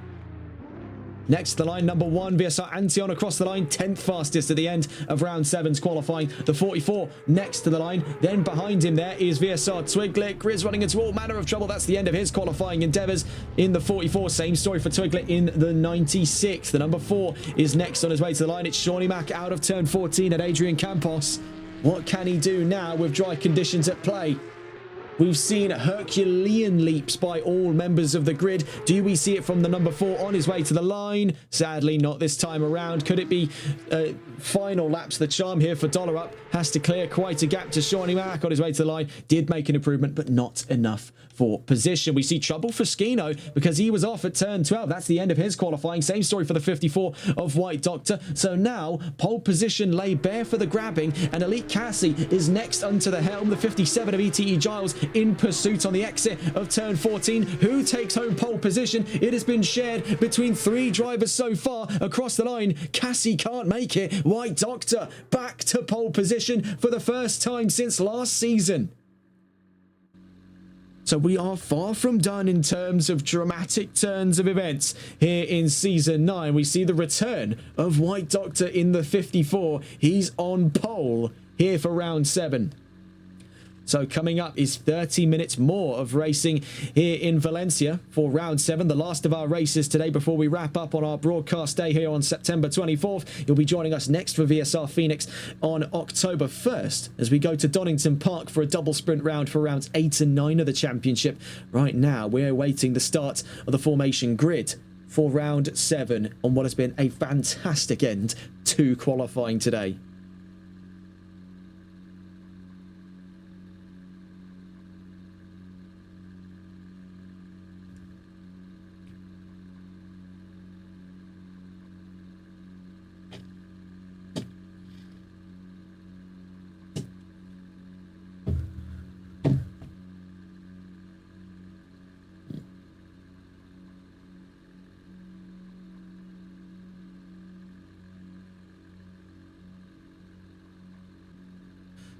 Speaker 1: Next to the line, number 1, VSR Antion across the line, 10th fastest at the end of round 7's qualifying. The 44 next to the line. Then behind him there is VSR Twiglet. Grizz running into all manner of trouble. That's the end of his qualifying endeavours in the 44. Same story for Twiglet in the 96. The number 4 is next on his way to the line. It's Shawnee Mac out of turn 14 at Adrian Campos. What can he do now with dry conditions at play? We've seen Herculean leaps by all members of the grid. Do we see it from the number 4 on his way to the line? Sadly, not this time around. Could it be final laps? The charm here for Dollar Up has to clear quite a gap to Shawnee Mac on his way to the line. Did make an improvement, but not enough for position. We see trouble for Skino because he was off at turn 12. That's the end of his qualifying. Same story for the 54 of White Doctor. So now pole position lay bare for the grabbing, and Elite Cassie is next onto the helm. The 57 of ETE Giles in pursuit on the exit of turn 14. Who takes home pole position? It has been shared between 3 drivers so far across the line. Cassie can't make it. White Doctor back to pole position for the first time since last season. So we are far from done in terms of dramatic turns of events here in Season 9. We see the return of White Doctor in the 54. He's on pole here for round 7. So coming up is 30 minutes more of racing here in Valencia for round 7, the last of our races today before we wrap up on our broadcast day here on September 24th. You'll be joining us next for VSR Phoenix on October 1st as we go to Donington Park for a double sprint round for rounds 8 and 9 of the championship. Right now, we're awaiting the start of the formation grid for round 7 on what has been a fantastic end to qualifying today.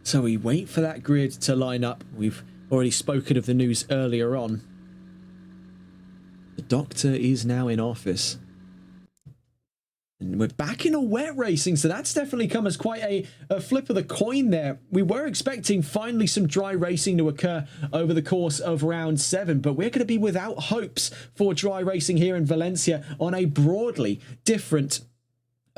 Speaker 1: So we wait for that grid to line up. We've already spoken of the news earlier on. The Doctor is now in office. And we're back in a wet racing, so that's definitely come as quite a flip of the coin there. We were expecting finally some dry racing to occur over the course of round 7, but we're going to be without hopes for dry racing here in Valencia on a broadly different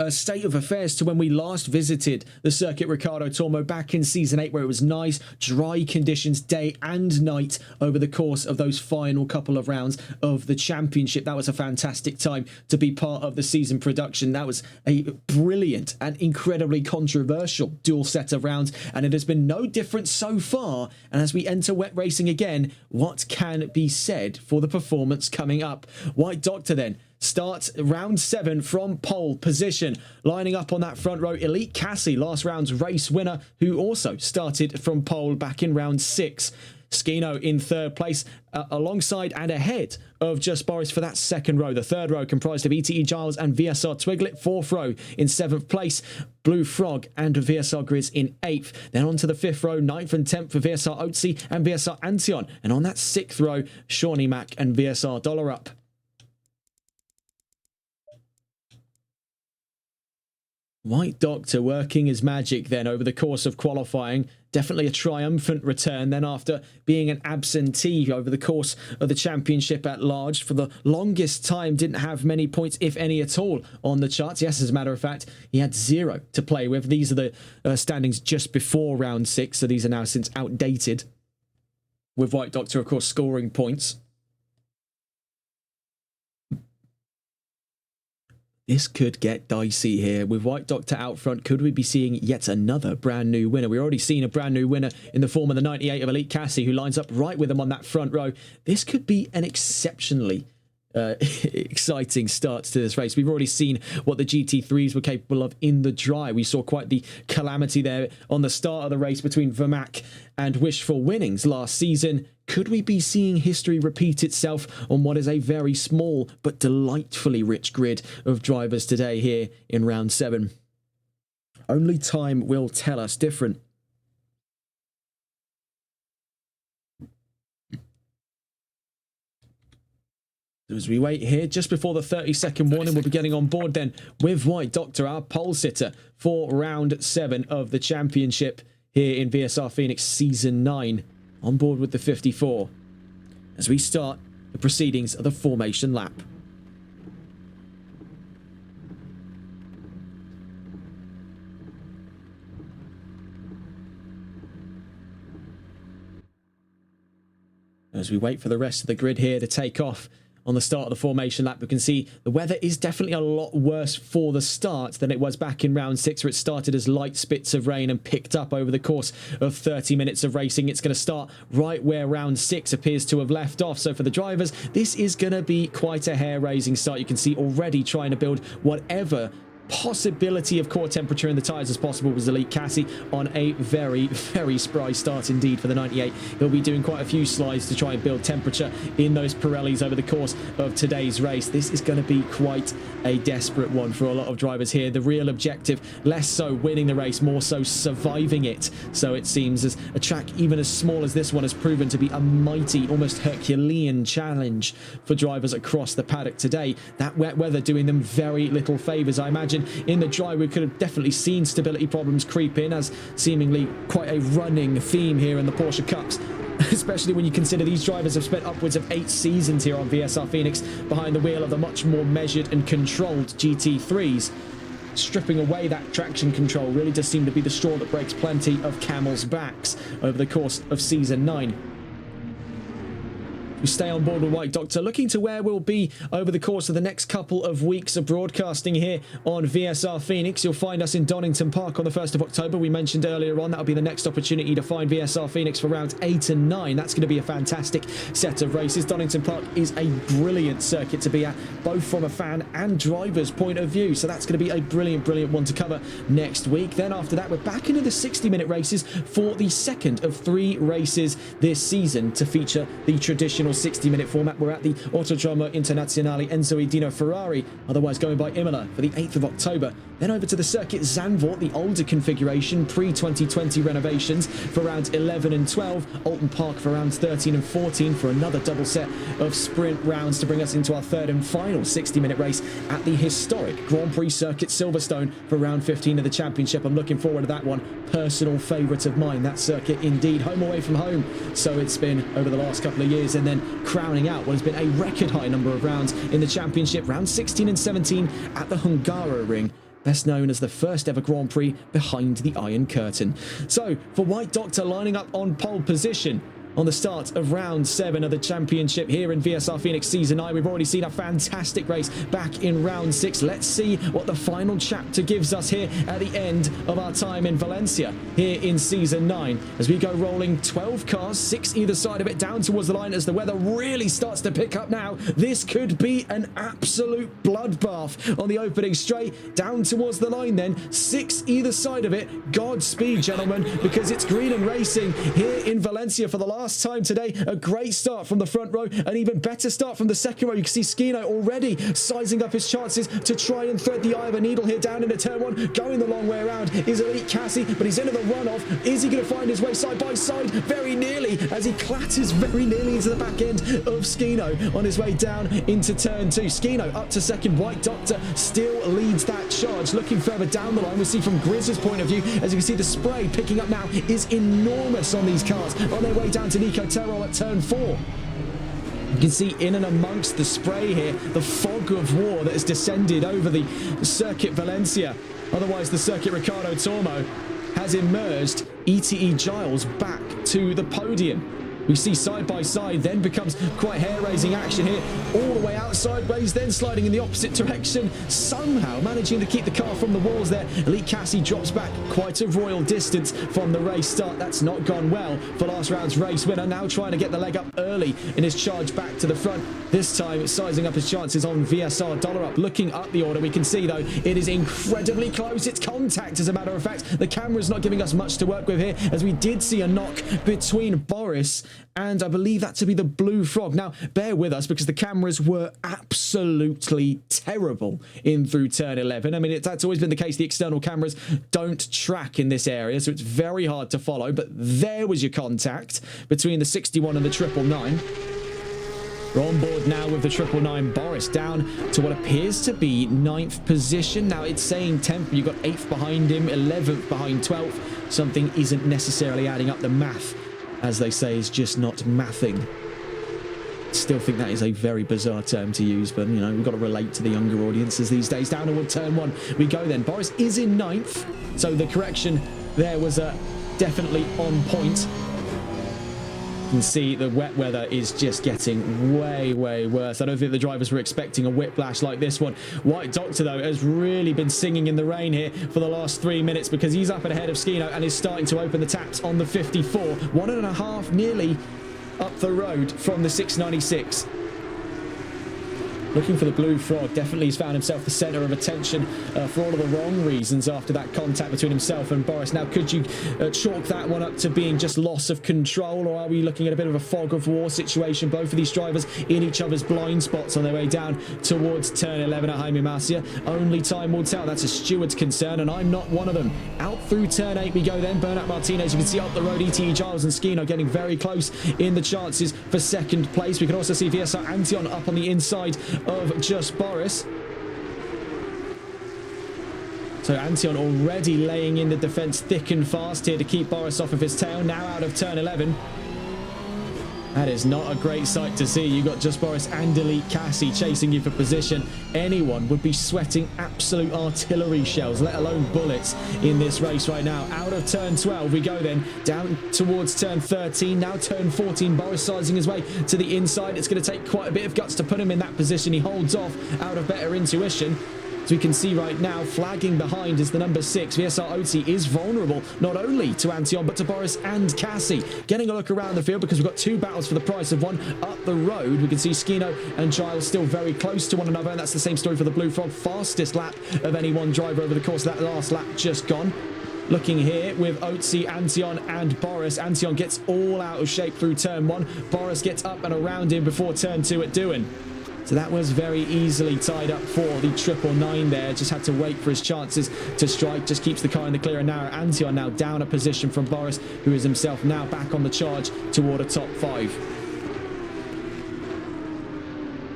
Speaker 1: state of affairs to when we last visited the circuit Ricardo Tormo back in Season 8, where it was nice, dry conditions day and night over the course of those final couple of rounds of the championship. That was a fantastic time to be part of the season production. That was a brilliant and incredibly controversial dual set of rounds, and it has been no different so far. And as we enter wet racing again, what can be said for the performance coming up? White Doctor then starts round 7 from pole position, lining up on that front row. Elite Cassie, last round's race winner, who also started from pole back in round 6. Skino in 3rd place, alongside and ahead of Just Boris for that 2nd row. The 3rd row comprised of ETE Giles and VSR Twiglet. 4th row in 7th place, Blue Frog and VSR Grizz in 8th. Then on to the 5th row, 9th and 10th for VSR Otzi and VSR Antion. And on that 6th row, Shawnee Mac and VSR Dollar Up. White Doctor working his magic then over the course of qualifying. Definitely a triumphant return then after being an absentee over the course of the championship at large. For the longest time, didn't have many points, if any at all, on the charts. Yes, as a matter of fact, he had 0 to play with. These are the standings just before round 6, so these are now since outdated. With White Doctor, of course, scoring points. This could get dicey here. With White Doctor out front, could we be seeing yet another brand new winner? We've already seen a brand new winner in the form of the 98 of Elite Cassie, who lines up right with him on that front row. This could be an exceptionally exciting start to this race. We've already seen what the GT3s were capable of in the dry. We saw quite the calamity there on the start of the race between Vermac and Wishful Winnings last season. Could we be seeing history repeat itself on what is a very small but delightfully rich grid of drivers today here in round 7? Only time will tell us different. As we wait here, just before the 30-second warning, we'll be getting on board then with White Doctor, our pole sitter for round 7 of the championship here in VSR Phoenix Season 9, on board with the 54, as we start the proceedings of the formation lap. As we wait for the rest of the grid here to take off on the start of the formation lap, we can see the weather is definitely a lot worse for the start than it was back in round 6, where it started as light spits of rain and picked up over the course of 30 minutes of racing. It's going to start right where round 6 appears to have left off. So for the drivers, this is going to be quite a hair-raising start. You can see already trying to build whatever possibility of core temperature in the tyres as possible was Elite Cassie on a very, very spry start indeed for the 98. He'll be doing quite a few slides to try and build temperature in those Pirellis over the course of today's race. This is going to be quite a desperate one for a lot of drivers here. The real objective, less so winning the race, more so surviving it. So it seems as a track even as small as this one has proven to be a mighty, almost Herculean challenge for drivers across the paddock today. That wet weather doing them very little favours. I imagine in the dry we could have definitely seen stability problems creep in, as seemingly quite a running theme here in the Porsche Cups, especially when you consider these drivers have spent upwards of 8 seasons here on VSR Phoenix behind the wheel of the much more measured and controlled GT3s. Stripping away that traction control really does seem to be the straw that breaks plenty of camels' backs over the course of Season 9. We stay on board with White Doctor, looking to where we'll be over the course of the next couple of weeks of broadcasting here on VSR Phoenix. You'll find us in Donington Park on the 1st of October. We mentioned earlier on that'll be the next opportunity to find VSR Phoenix for rounds 8 and 9. That's going to be a fantastic set of races. Donington Park is a brilliant circuit to be at, both from a fan and driver's point of view. So that's going to be a brilliant, brilliant one to cover next week. Then after that, we're back into the 60-minute races for the second of 3 races this season to feature the traditional 60-minute format. We're at the Autodromo Internazionale Enzo e Dino Ferrari, otherwise going by Imola, for the 8th of October. Then over to the circuit Zandvoort, the older configuration, pre-2020 renovations, for rounds 11 and 12. Alton Park for rounds 13 and 14 for another double set of sprint rounds to bring us into our third and final 60-minute race at the historic Grand Prix Circuit Silverstone for round 15 of the championship. I'm looking forward to that one. Personal favourite of mine, that circuit indeed. Home away from home, so it's been over the last couple of years, and then crowning out what has been a record high number of rounds in the championship, rounds 16 and 17 at the Hungaroring, best known as the first ever Grand Prix behind the Iron Curtain. So for White Doctor lining up on pole position on the start of round 7 of the championship here in VSR Phoenix Season 9. We've already seen a fantastic race back in round 6. Let's see what the final chapter gives us here at the end of our time in Valencia here in Season 9, as we go rolling 12 cars, 6 either side of it, down towards the line as the weather really starts to pick up now. This could be an absolute bloodbath on the opening straight, down towards the line then, 6 either side of it. Godspeed, gentlemen, because it's green and racing here in Valencia for the last time today. A great start from the front row, an even better start from the second row. You can see Skino already sizing up his chances to try and thread the eye of a needle here down into turn 1. Going the long way around is Elite Cassie, but he's into the runoff. Is he going to find his way side by side? Very nearly, as he clatters very nearly into the back end of Skino on his way down into turn 2. Skino up to second. White Doctor still leads that charge. Looking further down the line, we see from Grizz's point of view, as you can see, the spray picking up now is enormous on these cars on their way down to Nico Terrell at turn 4. You can see in and amongst the spray here, the fog of war that has descended over the circuit Valencia, otherwise the circuit Ricardo Tormo, has emerged ETE Giles back to the podium. We see side by side, then becomes quite hair-raising action here, all the way out sideways, then sliding in the opposite direction, somehow managing to keep the car from the walls there. Elite Cassie drops back quite a royal distance from the race start. That's not gone well for last round's race winner, now trying to get the leg up early in his charge back to the front. This time sizing up his chances on VSR Dollar Up. Looking up the order, we can see though it is incredibly close. It's contact, as a matter of fact. The camera's not giving us much to work with here, as we did see a knock between Boris and I believe that to be the Blue Frog. Now, bear with us, because the cameras were absolutely terrible in through turn 11. I mean, that's always been the case. The external cameras don't track in this area, so it's very hard to follow. But there was your contact between the 61 and the 999. We're on board now with the 999 Boris, down to what appears to be 9th position. Now, it's saying 10th, but you've got 8th behind him, 11th behind 12th. Something isn't necessarily adding up. The math, as they say, is just not mathing. Still think that is a very bizarre term to use, but, you know, we've got to relate to the younger audiences these days. Down toward turn 1 we go then. Boris is in 9th, so the correction there was definitely on point. You can see the wet weather is just getting way, way worse. I don't think the drivers were expecting a whiplash like this one. White Doctor, though, has really been singing in the rain here for the last 3 minutes, because he's up ahead of Skino and is starting to open the taps on the 54. 1.5 nearly up the road from the 696. looking for the blue frog. Definitely he's found himself the centre of attention for all of the wrong reasons after that contact between himself and Boris. Now, could you chalk that one up to being just loss of control, or are we looking at a bit of a fog of war situation? Both of these drivers in each other's blind spots on their way down towards turn 11 at Jaime Masia. Only time will tell. That's a steward's concern, and I'm not one of them. Out through turn 8 we go then. Bernat Martinez, you can see up the road, ETE Giles and Skino getting very close in the chances for second place. We can also see VSR Antion up on the inside of just Boris. So Antion already laying in the defence thick and fast here to keep Boris off of his tail. Now out of turn 11. That is not a great sight to see. You got just Boris and Elite Cassie chasing you for position. Anyone would be sweating absolute artillery shells, let alone bullets, in this race right now. Out of turn 12 we go then, down towards turn 13. Now turn 14, Boris sizing his way to the inside. It's going to take quite a bit of guts to put him in that position. He holds off out of better intuition. As we can see right now, flagging behind is the number 6. VSR Oti is vulnerable not only to Antion but to Boris and Cassie. Getting a look around the field because we've got two battles for the price of one up the road. We can see Skino and Giles still very close to one another, and that's the same story for the Blue Frog. Fastest lap of any one driver over the course of that last lap just gone. Looking here with Otzi, Antion and Boris. Antion gets all out of shape through turn 1. Boris gets up and around him before turn 2 at Dewan. So that was very easily tied up for the 999 there. Just had to wait for his chances to strike. Just keeps the car in the clear and narrow. Antion now down a position from Boris, who is himself now back on the charge toward a top 5.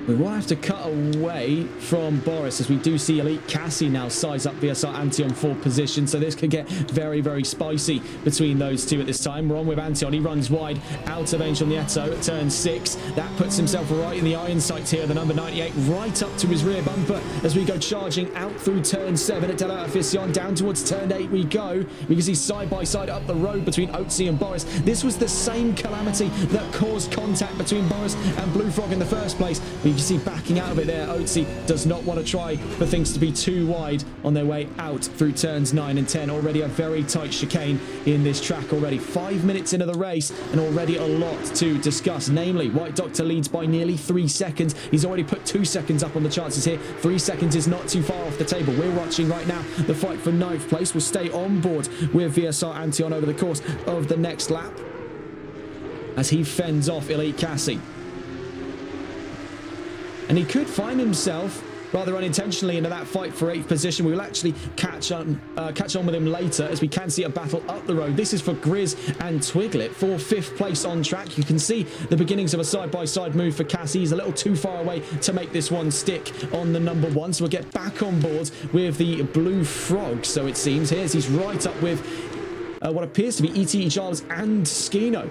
Speaker 1: We will have to cut away from Boris as we do see Elite Cassie now size up VSR Antion for position. So this could get very, very spicy between those two at this time. We're on with Antion. He runs wide out of Angel Nieto at turn 6. That puts himself right in the iron sights here. The number 98 right up to his rear bumper as we go charging out through turn 7 at Della Afición. Down towards turn 8 we go. We can see side by side up the road between Otzi and Boris. This was the same calamity that caused contact between Boris and Blue Frog in the first place. You see backing out of it there. Otzi does not want to try for things to be too wide on their way out through turns 9 and 10. Already a very tight chicane in this track already. 5 minutes into the race and already a lot to discuss. Namely, White Doctor leads by nearly 3 seconds. He's already put 2 seconds up on the chances here. 3 seconds is not too far off the table. We're watching right now the fight for 9th place. We'll stay on board with VSR Antion over the course of the next lap as he fends off Elite Cassie. And he could find himself rather unintentionally into that fight for 8th position. We will actually catch on with him later as we can see a battle up the road. This is for Grizz and Twiglet for 5th place on track. You can see the beginnings of a side-by-side move for Cassie. He's a little too far away to make this one stick on the number 1. So we'll get back on board with the Blue Frog, so it seems. He's right up with what appears to be ETE Giles and Skino.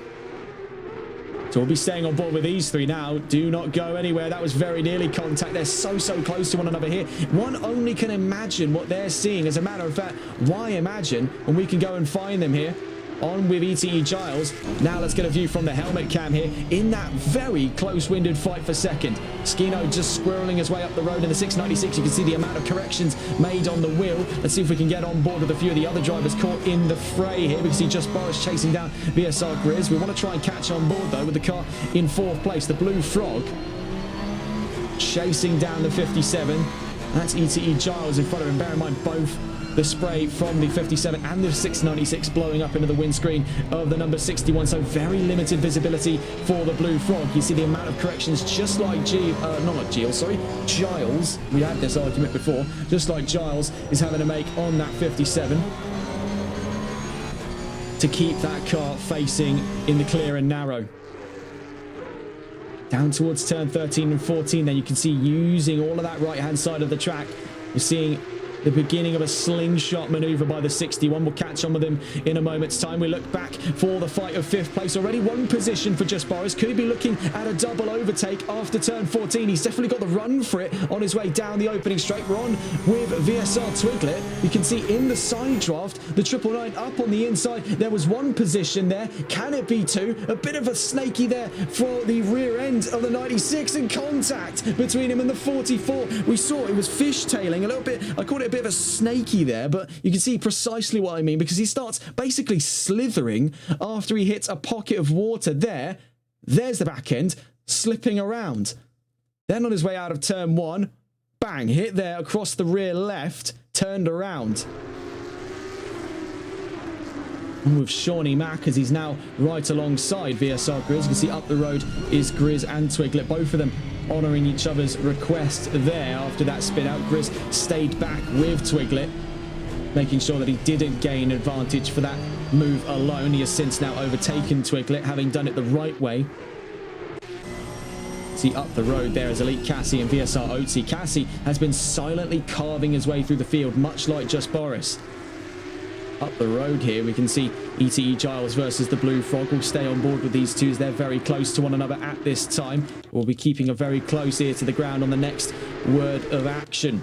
Speaker 1: So we'll be staying on board with these three now. Do not go anywhere. That was very nearly contact. They're so close to one another here. One only can imagine what they're seeing. As a matter of fact, why imagine when we can go and find them here? On with ETE Giles. Now let's get a view from the helmet cam here in that very close-winded fight for second. Skino just squirreling his way up the road in the 696. You can see the amount of corrections made on the wheel. Let's see if we can get on board with a few of the other drivers caught in the fray here. We can see just Boris chasing down VSR Grizz. We want to try and catch on board though with the car in 4th place. The Blue Frog chasing down the 57. That's ETE Giles in front of him. Bear in mind both the spray from the 57 and the 696 blowing up into the windscreen of the number 61. So very limited visibility for the Blue Frog. You see the amount of corrections just like Giles. We had this argument before. Just like Giles is having to make on that 57 to keep that car facing in the clear and narrow. Down towards turn 13 and 14 then you can see using all of that right hand side of the track. You're seeing the beginning of a slingshot maneuver by the 61. We'll catch on with him in a moment's time. We look back for the fight of 5th place. Already 1 position for just Boris. Could he be looking at a double overtake after turn 14? He's definitely got the run for it on his way down the opening straight. We're on with VSR Twiglet. You can see in the side draft, the 999 up on the inside. There was 1 position there. Can it be 2? A bit of a snaky there for the rear end of the 96 and contact between him and the 44. We saw it was fishtailing a little bit. I called it a bit of a snaky there, but you can see precisely what I mean because he starts basically slithering after he hits a pocket of water there. There's the back end slipping around. Then on his way out of turn 1, bang, hit there across the rear left, turned around. And with Shawnee Mack, as he's now right alongside VSR Grizz. You can see up the road is Grizz and Twiglet, both of them honouring each other's request there after that spin out. Grizz stayed back with Twiglet, making sure that he didn't gain advantage for that move alone. He has since now overtaken Twiglet, having done it the right way. See up the road there is Elite Cassie and VSR Otzi. Cassie has been silently carving his way through the field, much like just Boris. Up the road here, we can see ETE Giles versus the Blue Frog. Will stay on board with these two as they're very close to one another at this time. We'll be keeping a very close ear to the ground on the next word of action.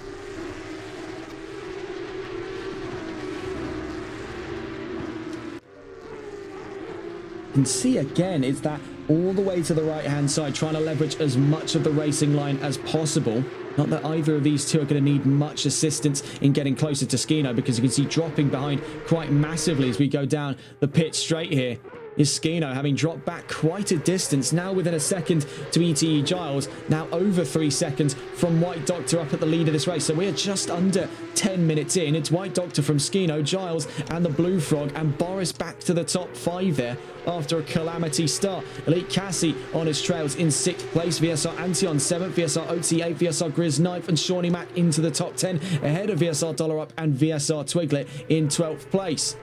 Speaker 1: You can see again, it's that all the way to the right hand side, trying to leverage as much of the racing line as possible. Not that either of these two are going to need much assistance in getting closer to Skino, because you can see dropping behind quite massively as we go down the pit straight here is Skino, having dropped back quite a distance, now within a second to ETE Giles, now over 3 seconds from White Doctor up at the lead of this race. So we're just under 10 minutes in. It's White Doctor from Skino, Giles and the Blue Frog, and Boris back to the top 5 there after a calamity start. Elite Cassie on his trails in 6th place, VSR Antion 7th, VSR OT 8th, VSR Grizz 9th, and Shawnee Mack into the top 10 ahead of VSR Dollar Up and VSR Twiglet in 12th place.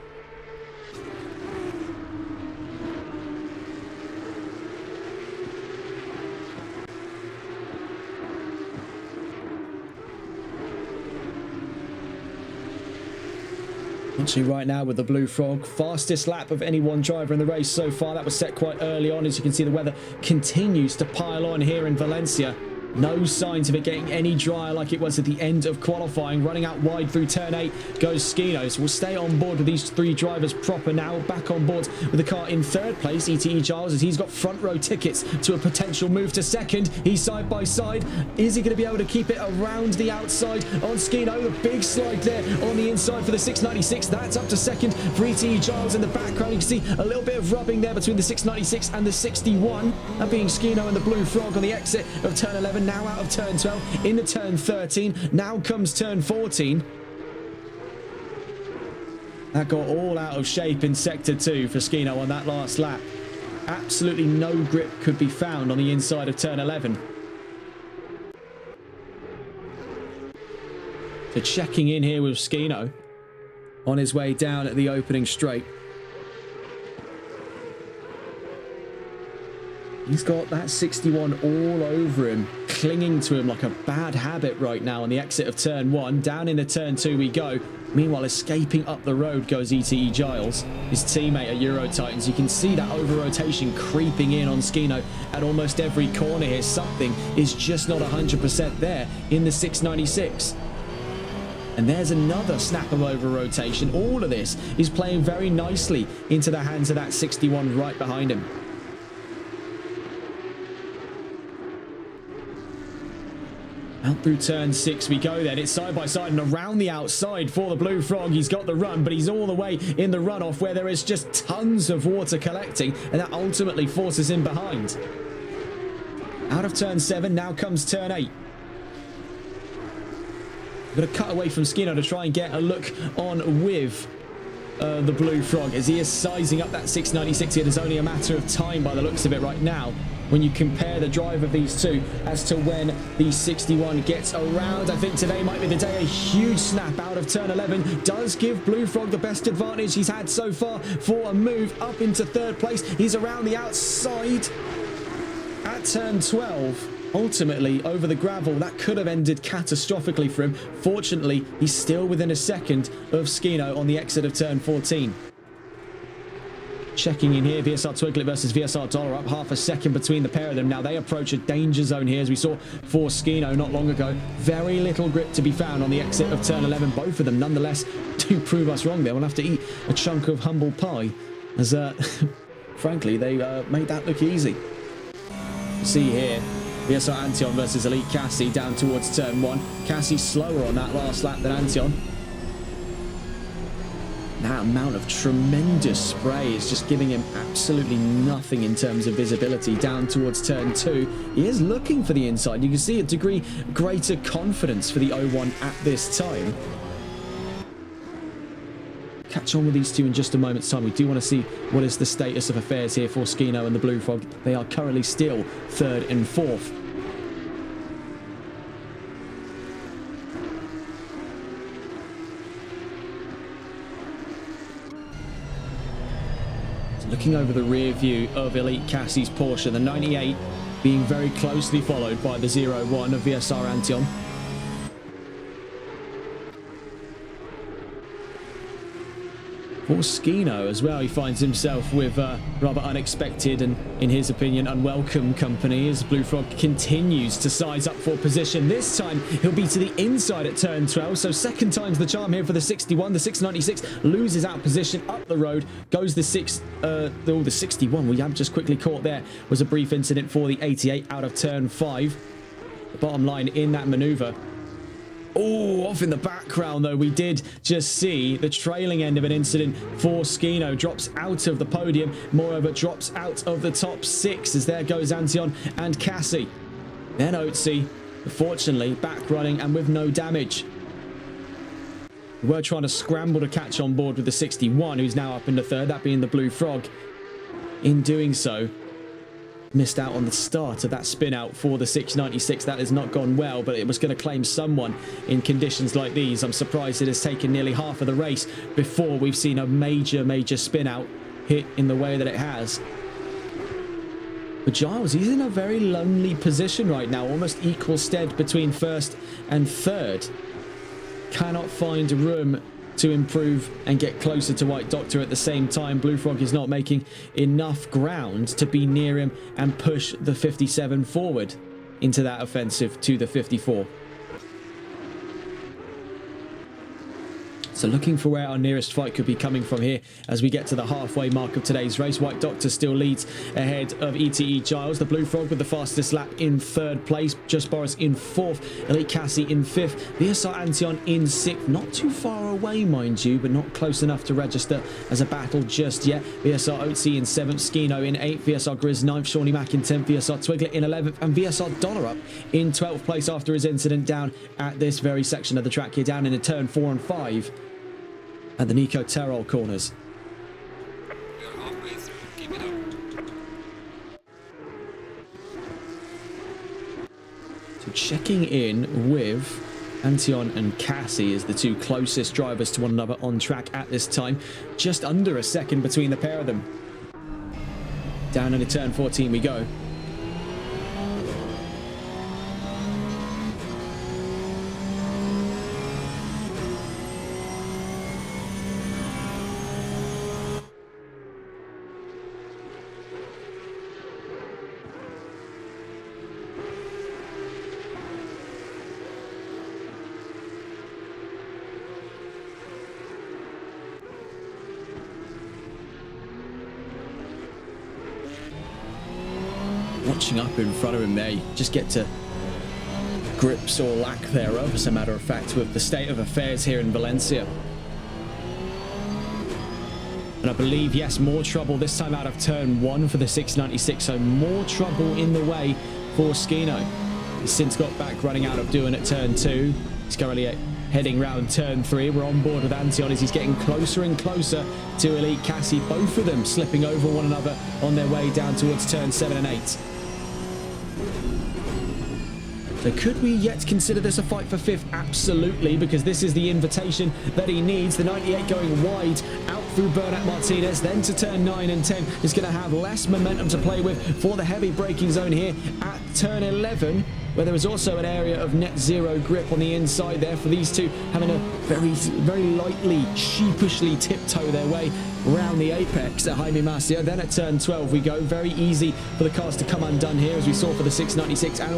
Speaker 1: Actually right now with the Blue Frog, fastest lap of any one driver in the race so far. That was set quite early on. As you can see, the weather continues to pile on here in Valencia. No signs of it getting any drier like it was at the end of qualifying. Running out wide through turn 8 goes Skino. So we'll stay on board with these 3 drivers proper now. Back on board with the car in 3rd place, ETE Giles, as he's got front row tickets to a potential move to 2nd. He's side by side. Is he going to be able to keep it around the outside on Skino? The big slide there on the inside for the 696. That's up to 2nd for ETE Giles in the background. You can see a little bit of rubbing there between the 696 and the 61. That being Skino and the Blue Frog on the exit of turn 11. Now out of turn 12 into turn 13. Now comes turn 14. That got all out of shape in sector 2 for Skino on that last lap. Absolutely no grip could be found on the inside of turn 11. So checking in here with Skino on his way down at the opening straight. He's got that 61 all over him, clinging to him like a bad habit right now on the exit of turn 1. Down into turn 2 we go. Meanwhile, escaping up the road goes ETE Giles, his teammate at Euro Titans. You can see that over-rotation creeping in on Skino at almost every corner here. Something is just not 100% there in the 696. And there's another snap of over-rotation. All of this is playing very nicely into the hands of that 61 right behind him. Out through turn 6 we go then. It's side by side and around the outside for the Blue Frog. He's got the run, but he's all the way in the runoff where there is just tons of water collecting, and that ultimately forces him behind. Out of turn 7, now comes turn 8. I'm going to cut away from Skino to try and get a look on with the Blue Frog as he is sizing up that 696. It is only a matter of time by the looks of it right now when you compare the drive of these two as to when the 61 gets around. I think today might be the day. A huge snap out of turn 11 does give Blue Frog the best advantage he's had so far for a move up into 3rd place. He's around the outside at turn 12. Ultimately, over the gravel, that could have ended catastrophically for him. Fortunately, he's still within a second of Skino on the exit of turn 14. Checking in here, VSR Twiglet versus VSR Dollar Up, half a second between the pair of them. Now they approach a danger zone here, as we saw for Skino not long ago. Very little grip to be found on the exit of turn 11. Both of them, nonetheless, do prove us wrong there. We'll have to eat a chunk of humble pie, as frankly, they made that look easy. See here, VSR Antion versus Elite Cassie down towards turn 1. Cassie slower on that last lap than Antion. That amount of tremendous spray is just giving him absolutely nothing in terms of visibility down towards turn 2. He is looking for the inside. You can see a degree greater confidence for the 0-1 at this time. Catch on with these two in just a moment's time. We do want to see what is the status of affairs here for Skino and the Blue Frog. They are currently still 3rd and 4th. Looking over the rear view of Elite Cassie's Porsche, the 98 being very closely followed by the 01 of VSR Antion. For Skino as well, he finds himself with rather unexpected and, in his opinion, unwelcome company as Blue Frog continues to size up for position. This time, he'll be to the inside at turn 12, so second time's the charm here for the 61. The 696 loses out position up the road, goes the 61. We have just quickly caught there was a brief incident for the 88 out of turn 5. The bottom line in that maneuver. Oh, off in the background, though, we did just see the trailing end of an incident for Skino. Drops out of the podium. Moreover, drops out of the top 6 as there goes Antion and Cassie. Then Otzi, fortunately, back running and with no damage. We were trying to scramble to catch on board with the 61, who's now up in the 3rd, that being the Blue Frog. In doing so, missed out on the start of that spin out for the 696. That has not gone well, but it was going to claim someone in conditions like these. I'm surprised it has taken nearly half of the race before we've seen a major spin out hit in the way that it has. But Giles, he's in a very lonely position right now, almost equal stead between 1st and 3rd. Cannot find room to improve and get closer to White Doctor at the same time. Blue Frog is not making enough ground to be near him and push the 57 forward into that offensive to the 54. So looking for where our nearest fight could be coming from here as we get to the halfway mark of today's race. White Doctor still leads ahead of ETE Giles. The Blue Frog with the fastest lap in 3rd place. Just Boris in 4th. Elite Cassie in 5th. VSR Antion in 6th. Not too far away, mind you, but not close enough to register as a battle just yet. VSR Otzi in 7th. Skino in 8th. VSR Grizz 9th. Shawnee Mack in 10th. VSR Twiglet in 11th. And VSR Dollar up in 12th place after his incident down at this very section of the track here, down in a turn 4 and 5. At the Nico Terrell corners.
Speaker 2: We're halfway through. Keep it up.
Speaker 1: So checking in with Antion and Cassie as the two closest drivers to one another on track at this time. Just under a second between the pair of them. Down into turn 14 we go. Watching up in front of him there, you just get to grips or lack thereof, as a matter of fact, with the state of affairs here in Valencia. And I believe, yes, more trouble this time out of turn 1 for the 696, so more trouble in the way for Skino. He's since got back running out of doing at turn 2. He's currently heading round turn 3. We're on board with Antion as he's getting closer and closer to Elite Cassie, both of them slipping over one another on their way down towards turn 7 and 8. So could we yet consider this a fight for 5th? Absolutely, because this is the invitation that he needs. The 98 going wide out through Bernat Martinez, then to turn 9 and 10 is going to have less momentum to play with for the heavy braking zone here at turn 11, where there is also an area of net zero grip on the inside there for these two, having a very lightly, sheepishly tiptoe their way around the apex at Jaime Masia. Then at turn 12 we go. Very easy for the cars to come undone here, as we saw for the 696 and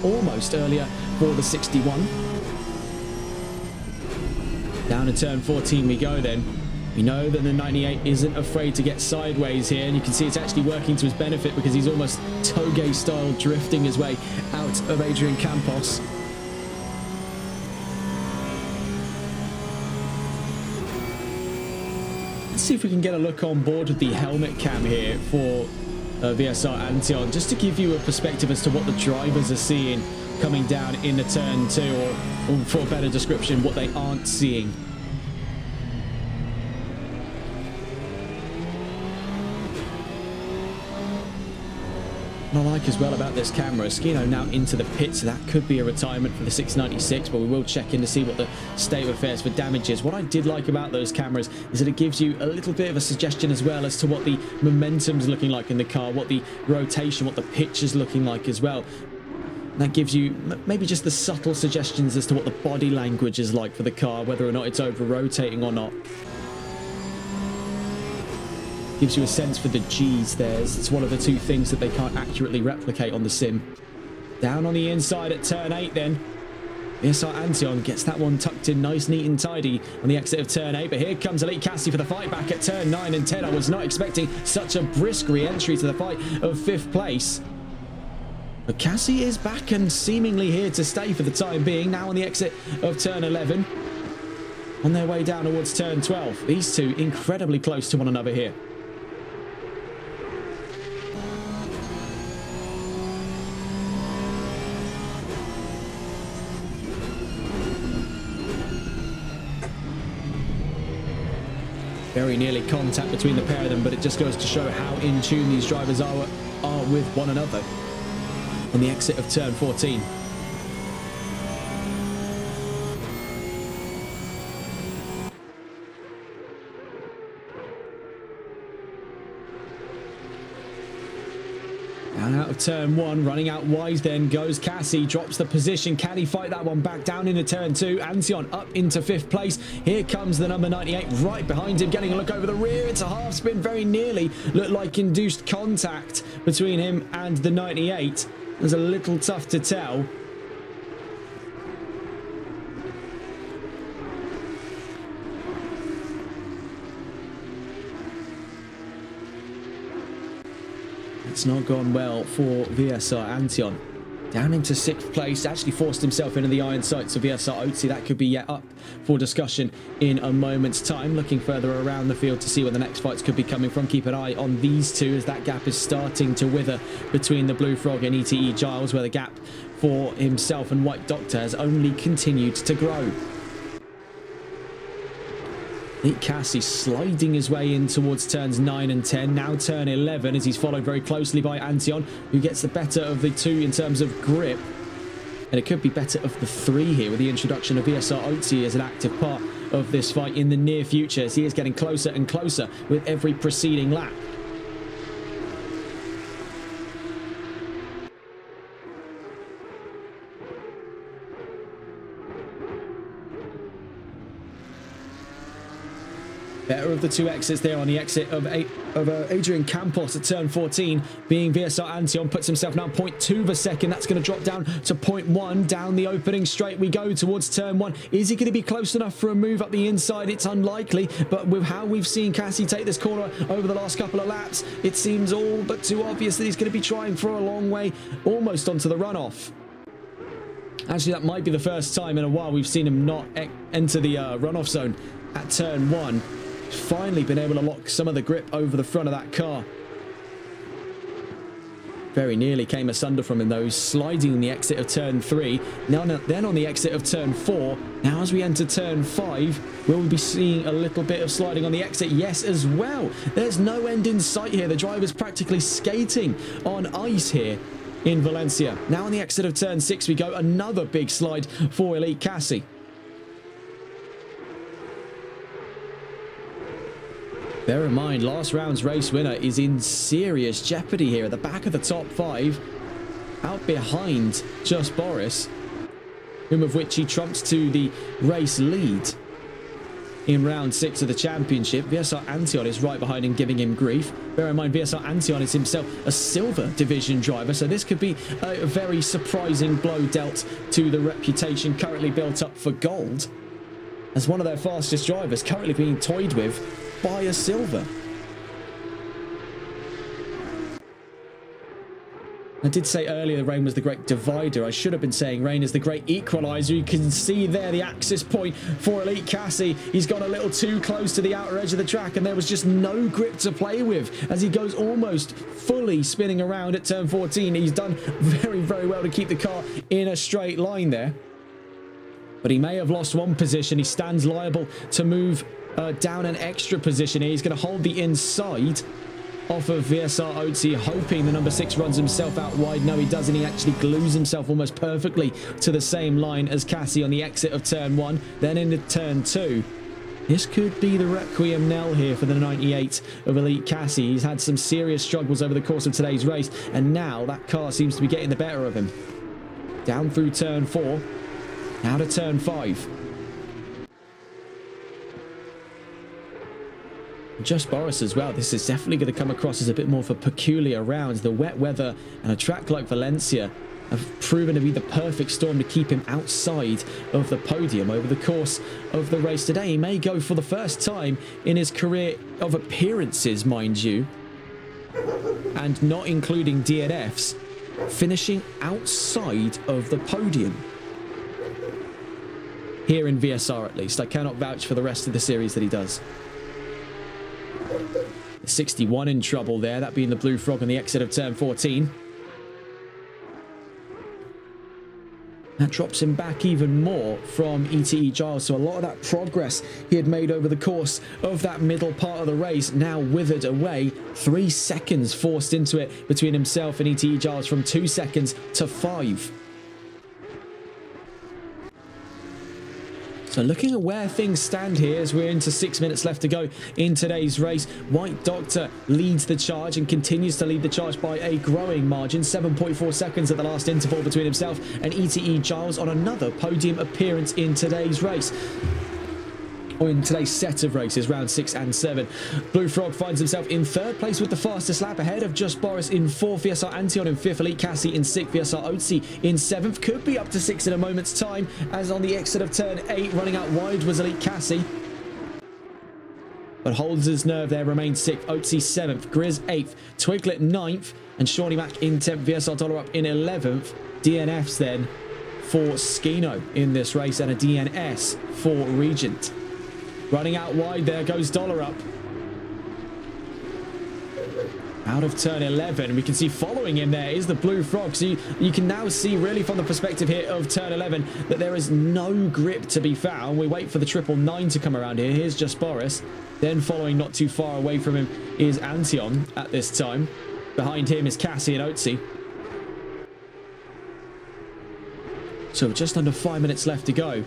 Speaker 1: almost earlier for the 61. Down to turn 14 we go then. We know that the 98 isn't afraid to get sideways here, and you can see it's actually working to his benefit because he's almost Toge style drifting his way out of Adrian Campos. Let's see if we can get a look on board with the helmet cam here for VSR Antion, just to give you a perspective as to what the drivers are seeing coming down in the turn 2, or for a better description, what they aren't seeing. What I like as well about this camera, Skino now into the pits, so that could be a retirement for the 696, but we will check in to see what the state of affairs for damage is. What I did like about those cameras is that it gives you a little bit of a suggestion as well as to what the momentum's looking like in the car, what the rotation, what the pitch is looking like as well. And that gives you maybe just the subtle suggestions as to what the body language is like for the car, whether or not it's over-rotating or not. Gives you a sense for the G's there. It's one of the two things that they can't accurately replicate on the sim. Down on the inside at turn 8 then. VSR Antion gets that one tucked in nice, neat and tidy on the exit of turn 8. But here comes Elite Cassie for the fight back at turn 9 and 10. I was not expecting such a brisk re-entry to the fight of 5th place. But Cassie is back and seemingly here to stay for the time being. Now on the exit of turn 11. On their way down towards turn 12. These two incredibly close to one another here. Very nearly contact between the pair of them, but it just goes to show how in tune these drivers are with one another on the exit of turn 14. Down out of turn 1, running out wide then goes Cassie, drops the position. Can he fight that one back down into turn 2? Antion up into 5th place. Here comes the number 98 right behind him, getting a look over the rear. It's a half spin, very nearly looked like induced contact between him and the 98. It was a little tough to tell. It's not gone well for VSR Antion. Down into 6th place, actually forced himself into the iron sights of VSR Otzi. That could be yet up for discussion in a moment's time. Looking further around the field to see where the next fights could be coming from. Keep an eye on these two as that gap is starting to wither between the Blue Frog and ETE Giles, where the gap for himself and White Doctor has only continued to grow. Nick Cassie sliding his way in towards turns 9 and 10. Now turn 11 as he's followed very closely by Antion, who gets the better of the two in terms of grip. And it could be better of the 3 here with the introduction of VSR Otzi as an active part of this fight in the near future, as he is getting closer and closer with every preceding lap. Better of the two exits there on the exit of Adrian Campos at turn 14, being VSR Antion, puts himself now 0.2 of a second. That's going to drop down to 0.1. Down the opening straight we go towards turn 1. Is he going to be close enough for a move up the inside? It's unlikely, but with how we've seen Cassie take this corner over the last couple of laps, it seems all but too obvious that he's going to be trying for a long way, almost onto the runoff. Actually, that might be the first time in a while we've seen him not enter the runoff zone at turn 1. Finally been able to lock some of the grip over the front of that car. Very nearly came asunder from him though, sliding in the exit of turn 3. Then on the exit of turn 4. Now as we enter turn 5, will we be seeing a little bit of sliding on the exit? Yes, as well. There's no end in sight here. The driver's practically skating on ice here in Valencia. Now on the exit of turn 6 we go. Another big slide for Elite Cassie. Bear in mind, last round's race winner is in serious jeopardy here at the back of the top 5, out behind just Boris, whom of which he trumps to the race lead in round 6 of the championship. VSR Antion is right behind him, giving him grief. Bear in mind, VSR Antion is himself a silver division driver, so this could be a very surprising blow dealt to the reputation currently built up for gold, as one of their fastest drivers currently being toyed with by a silver. I did say earlier rain was the great divider. I should have been saying rain is the great equalizer. You can see there the axis point for Elite Cassie. He's got a little too close to the outer edge of the track, and there was just no grip to play with as he goes almost fully spinning around at turn 14. He's done very, very well to keep the car in a straight line there. But he may have lost one position. He stands liable to move down an extra position here. He's going to hold the inside off of VSR Otzi, hoping the number 6 runs himself out wide. No, he doesn't. He actually glues himself almost perfectly to the same line as Cassie on the exit of turn 1. Then into turn 2. This could be the requiem knell here for the 98 of Elite Cassie. He's had some serious struggles over the course of today's race, and now that car seems to be getting the better of him. Down through turn 4. Now to turn 5. Just Boris as well. This is definitely going to come across as a bit more of a peculiar round. The wet weather and a track like Valencia have proven to be the perfect storm to keep him outside of the podium over the course of the race today. He may go for the first time in his career of appearances, mind you, and not including DNFs, finishing outside of the podium. Here in VSR at least. I cannot vouch for the rest of the series that he does. 61 in trouble there, that being the Blue Frog on the exit of turn 14. That drops him back even more from ETE Giles, so a lot of that progress he had made over the course of that middle part of the race now withered away. 3 seconds forced into it between himself and ETE Giles, from 2 seconds to 5. So looking at where things stand here as we're into 6 minutes left to go in today's race, White Doctor leads the charge and continues to lead the charge by a growing margin. 7.4 seconds at the last interval between himself and ETE Giles on another podium appearance in today's race. Or in today's set of races, round 6 and 7. Blue Frog finds himself in 3rd place with the fastest lap, ahead of Just Boris in 4th, VSR Antion in 5th, Elite Cassie in 6th, VSR Otzi in 7th. Could be up to 6 in a moment's time, as on the exit of turn 8, running out wide was Elite Cassie. But holds his nerve there, remains 6th, Otzi 7th, Grizz 8th, Twiglet 9th, and Shawnee Mac in 10th, VSR Dollar Up in 11th. DNFs then for Skino in this race, and a DNS for Regent. Running out wide, there goes Dollar Up. Out of turn 11, we can see following him there is the Blue Frog. So you can now see really from the perspective here of turn 11 that there is no grip to be found. We wait for the 999 to come around here. Here's Just Boris. Then following not too far away from him is Antion at this time. Behind him is Cassie and Otzi. So just under 5 minutes left to go.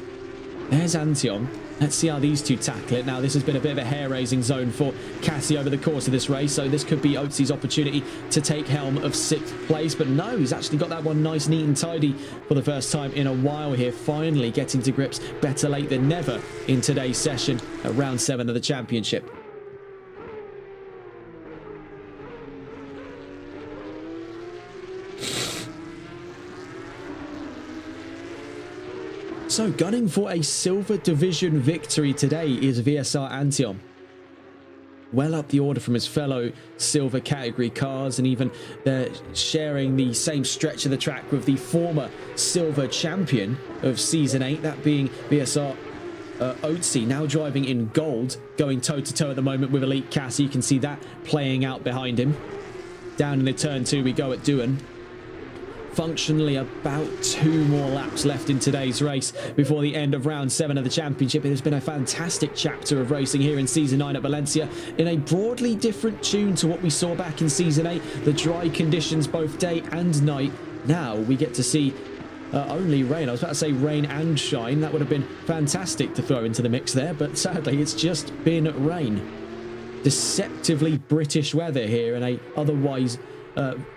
Speaker 1: There's Antion. Let's see how these two tackle it. Now, this has been a bit of a hair-raising zone for Cassie over the course of this race, so this could be Otzi's opportunity to take helm of 6th place. But no, he's actually got that one nice, neat and tidy for the first time in a while here, finally getting to grips. Better late than never in today's session at round 7 of the championship. So, gunning for a Silver Division victory today is VSR Antion. Well up the order from his fellow Silver category cars, and even they're sharing the same stretch of the track with the former Silver champion of Season 8, that being VSR Otzi, now driving in gold, going toe-to-toe at the moment with Elite Cassie. You can see that playing out behind him. Down in the turn 2 we go at Doohan. Functionally about 2 more laps left in today's race before the end of round 7 of the championship. It has been a fantastic chapter of racing here in Season 9 at Valencia, in a broadly different tune to what we saw back in Season 8. The dry conditions both day and night. Now we get to see only rain. I was about to say rain and shine. That would have been fantastic to throw into the mix there, but sadly it's just been rain. Deceptively British weather here in a otherwise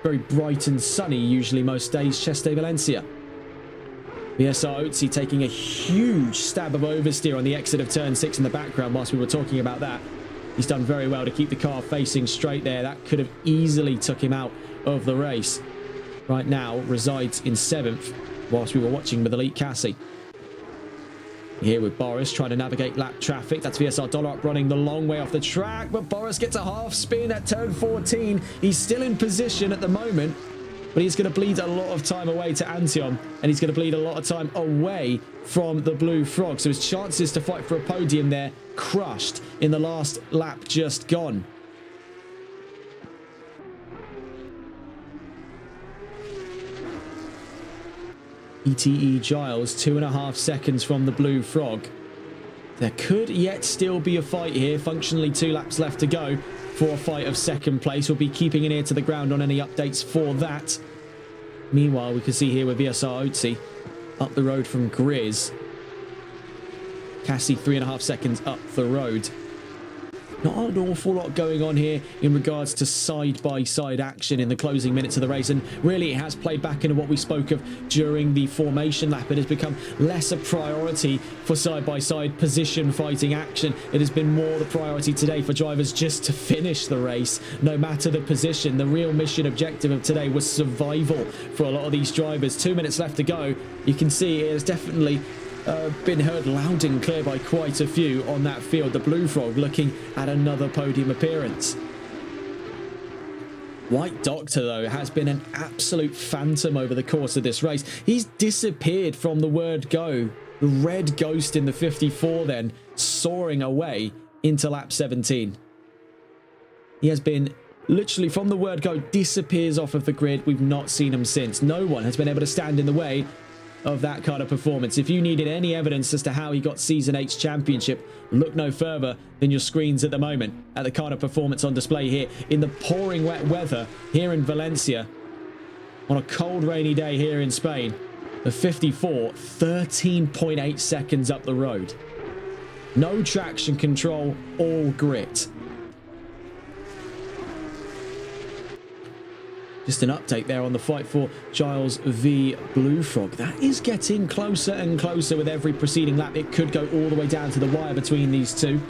Speaker 1: very bright and sunny, usually most days, Cheste Valencia. VSR Otzi taking a huge stab of oversteer on the exit of turn 6 in the background whilst we were talking about that. He's done very well to keep the car facing straight there. That could have easily took him out of the race. Right now resides in 7th whilst we were watching with Elite Cassie. Here with Boris trying to navigate lap traffic. That's VSR Dollar Up running the long way off the track, but Boris gets a half spin at turn 14. He's still in position at the moment. but he's going to bleed a lot of time away to Antion, and he's going to bleed a lot of time away from the Blue Frog. So his chances to fight for a podium there crushed in the last lap just gone. ETE Giles 2.5 seconds from the Blue Frog. There could yet still be a fight here. Functionally 2 laps left to go for a fight of second place. We'll be keeping an ear to the ground on any updates for that. Meanwhile, we can see here with VSR Otzi up the road from Grizz. Cassie 3.5 seconds up the road. Not an awful lot going on here in regards to side-by-side action in the closing minutes of the race, and really it has played back into what we spoke of during the formation lap. It has become less a priority for side-by-side position fighting action. It has been more the priority today for drivers just to finish the race, no matter the position. The real mission objective of today was survival for a lot of these drivers. 2 minutes left to go. You can see it has definitely been heard loud and clear by quite a few on that field. The Blue Frog looking at another podium appearance. White Doctor, though, has been an absolute phantom over the course of this race. He's disappeared from the word go. The red ghost in the 54 then soaring away into lap 17. He has been literally from the word go, disappears off of the grid. We've not seen him since. No one has been able to stand in the way of that kind of performance. If you needed any evidence as to how he got Season 8's championship, look no further than your screens at the moment at the kind of performance on display here in the pouring wet weather here in Valencia on a cold rainy day here in Spain. The 54 13.8 seconds up the road. No traction control, all grit. Just an update there on the fight for Giles v Blue Frog. That is getting closer and closer with every preceding lap. It could go all the way down to the wire between these two.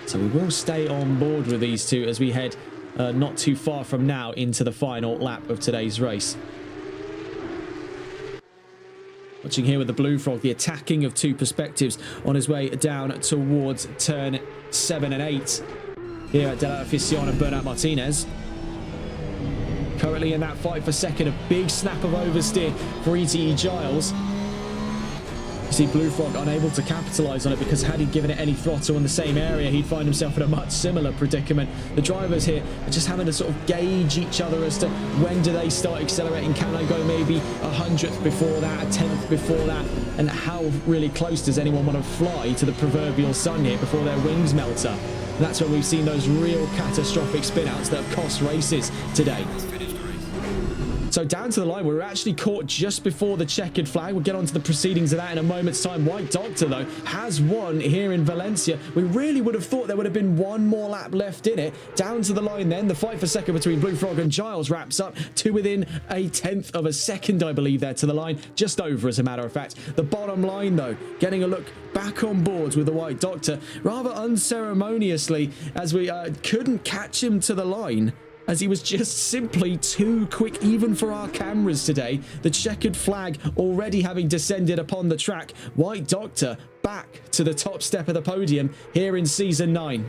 Speaker 1: So we will stay on board with these two as we head not too far from now into the final lap of today's race. Watching here with the Blue Frog, the attacking of two perspectives on his way down towards turn 7 and 8. Here at De La Afición and Bernat Martinez. Currently in that fight for second, a big snap of oversteer for ETE Giles. You see Blue Frog unable to capitalise on it because had he given it any throttle in the same area, he'd find himself in a much similar predicament. The drivers here are just having to sort of gauge each other as to when do they start accelerating. Can I go maybe 100th before that, a 10th before that? And how really close does anyone want to fly to the proverbial sun here before their wings melt up? And that's where we've seen those real catastrophic spin-outs that have cost races today. So down to the line, we were actually caught just before the checkered flag. We'll get onto the proceedings of that in a moment's time. White Doctor, though, has won here in Valencia. We really would have thought there would have been one more lap left in it. Down to the line then. The fight for second between Blue Frog and Giles wraps up to within a 10th of a second, I believe, there to the line. Just over, as a matter of fact. The bottom line, though, getting a look back on boards with the White Doctor rather unceremoniously as we couldn't catch him to the line, as he was just simply too quick even for our cameras today. The checkered flag already having descended upon the track. White Doctor back to the top step of the podium here in Season 9.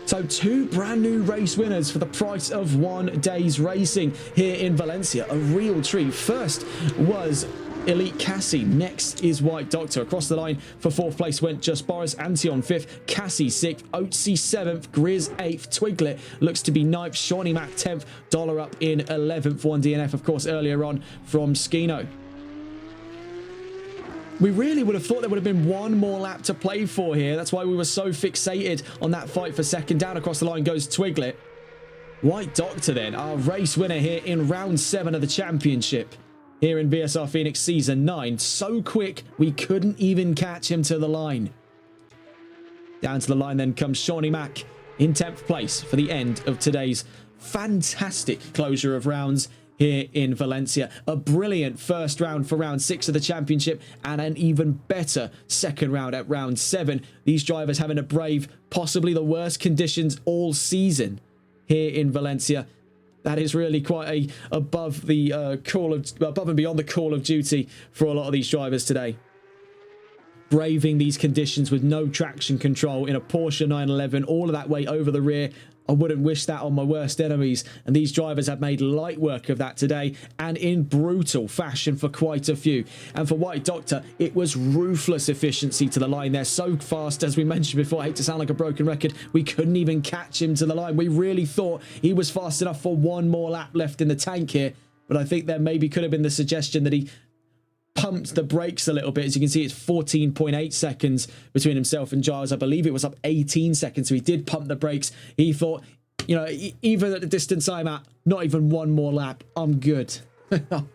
Speaker 1: So two brand new race winners for the price of one day's racing here in Valencia. A real treat. First was Elite Cassie. Next is White Doctor. Across the line for fourth place went Just Boris. Antion 5th. Cassie 6th. Otzi 7th. Grizz 8th. Twiglet looks to be 9th. Shawnee Mac 10th. Dollar up in 11th. One DNF, of course, earlier on from Skino. We really would have thought there would have been one more lap to play for here. That's why we were so fixated on that fight for second. Down across the line goes Twiglet. White Doctor then, our race winner here in round 7 of the championship. Here in VSR Phoenix Season 9. So quick, we couldn't even catch him to the line. Down to the line then comes Shawnee Mac in 10th place for the end of today's fantastic closure of rounds here in Valencia. A brilliant first round for round 6 of the championship and an even better second round at round 7. These drivers having to brave possibly the worst conditions all season here in Valencia. That is really quite above and beyond the call of duty for a lot of these drivers today. Braving these conditions with no traction control in a Porsche 911, all of that weight over the rear I wouldn't wish that on my worst enemies, and these drivers have made light work of that today, and in brutal fashion for quite a few. And for White Doctor, it was ruthless efficiency to the line there, so fast, as we mentioned before. I hate to sound like a broken record, we couldn't even catch him to the line. We really thought he was fast enough for one more lap left in the tank here, but I think there maybe could have been the suggestion that he pumped the brakes a little bit. As you can see, it's 14.8 seconds between himself and Giles. I believe it was up 18 seconds, so he did pump the brakes. He thought, you know, even at the distance I'm at, not even one more lap, I'm good.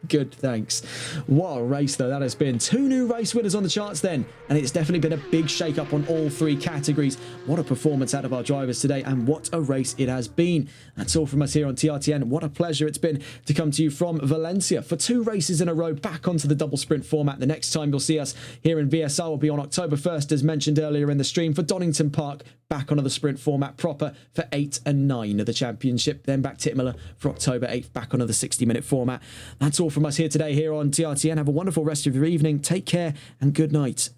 Speaker 1: Good, thanks. What a race, though, that has been. 2 new race winners on the charts then, and it's definitely been a big shake-up on all 3 categories. What a performance out of our drivers today, and what a race it has been. That's all from us here on TRTN. What a pleasure it's been to come to you from Valencia for 2 races in a row back onto the double sprint format. The next time you'll see us here in VSR will be on October 1st, as mentioned earlier in the stream, for Donington Park, back onto the sprint format proper for 8 and 9 of the championship. Then back to Imola for October 8th, back onto the 60-minute format. That's all from us here today here on TRTN. Have a wonderful rest of your evening. Take care and good night.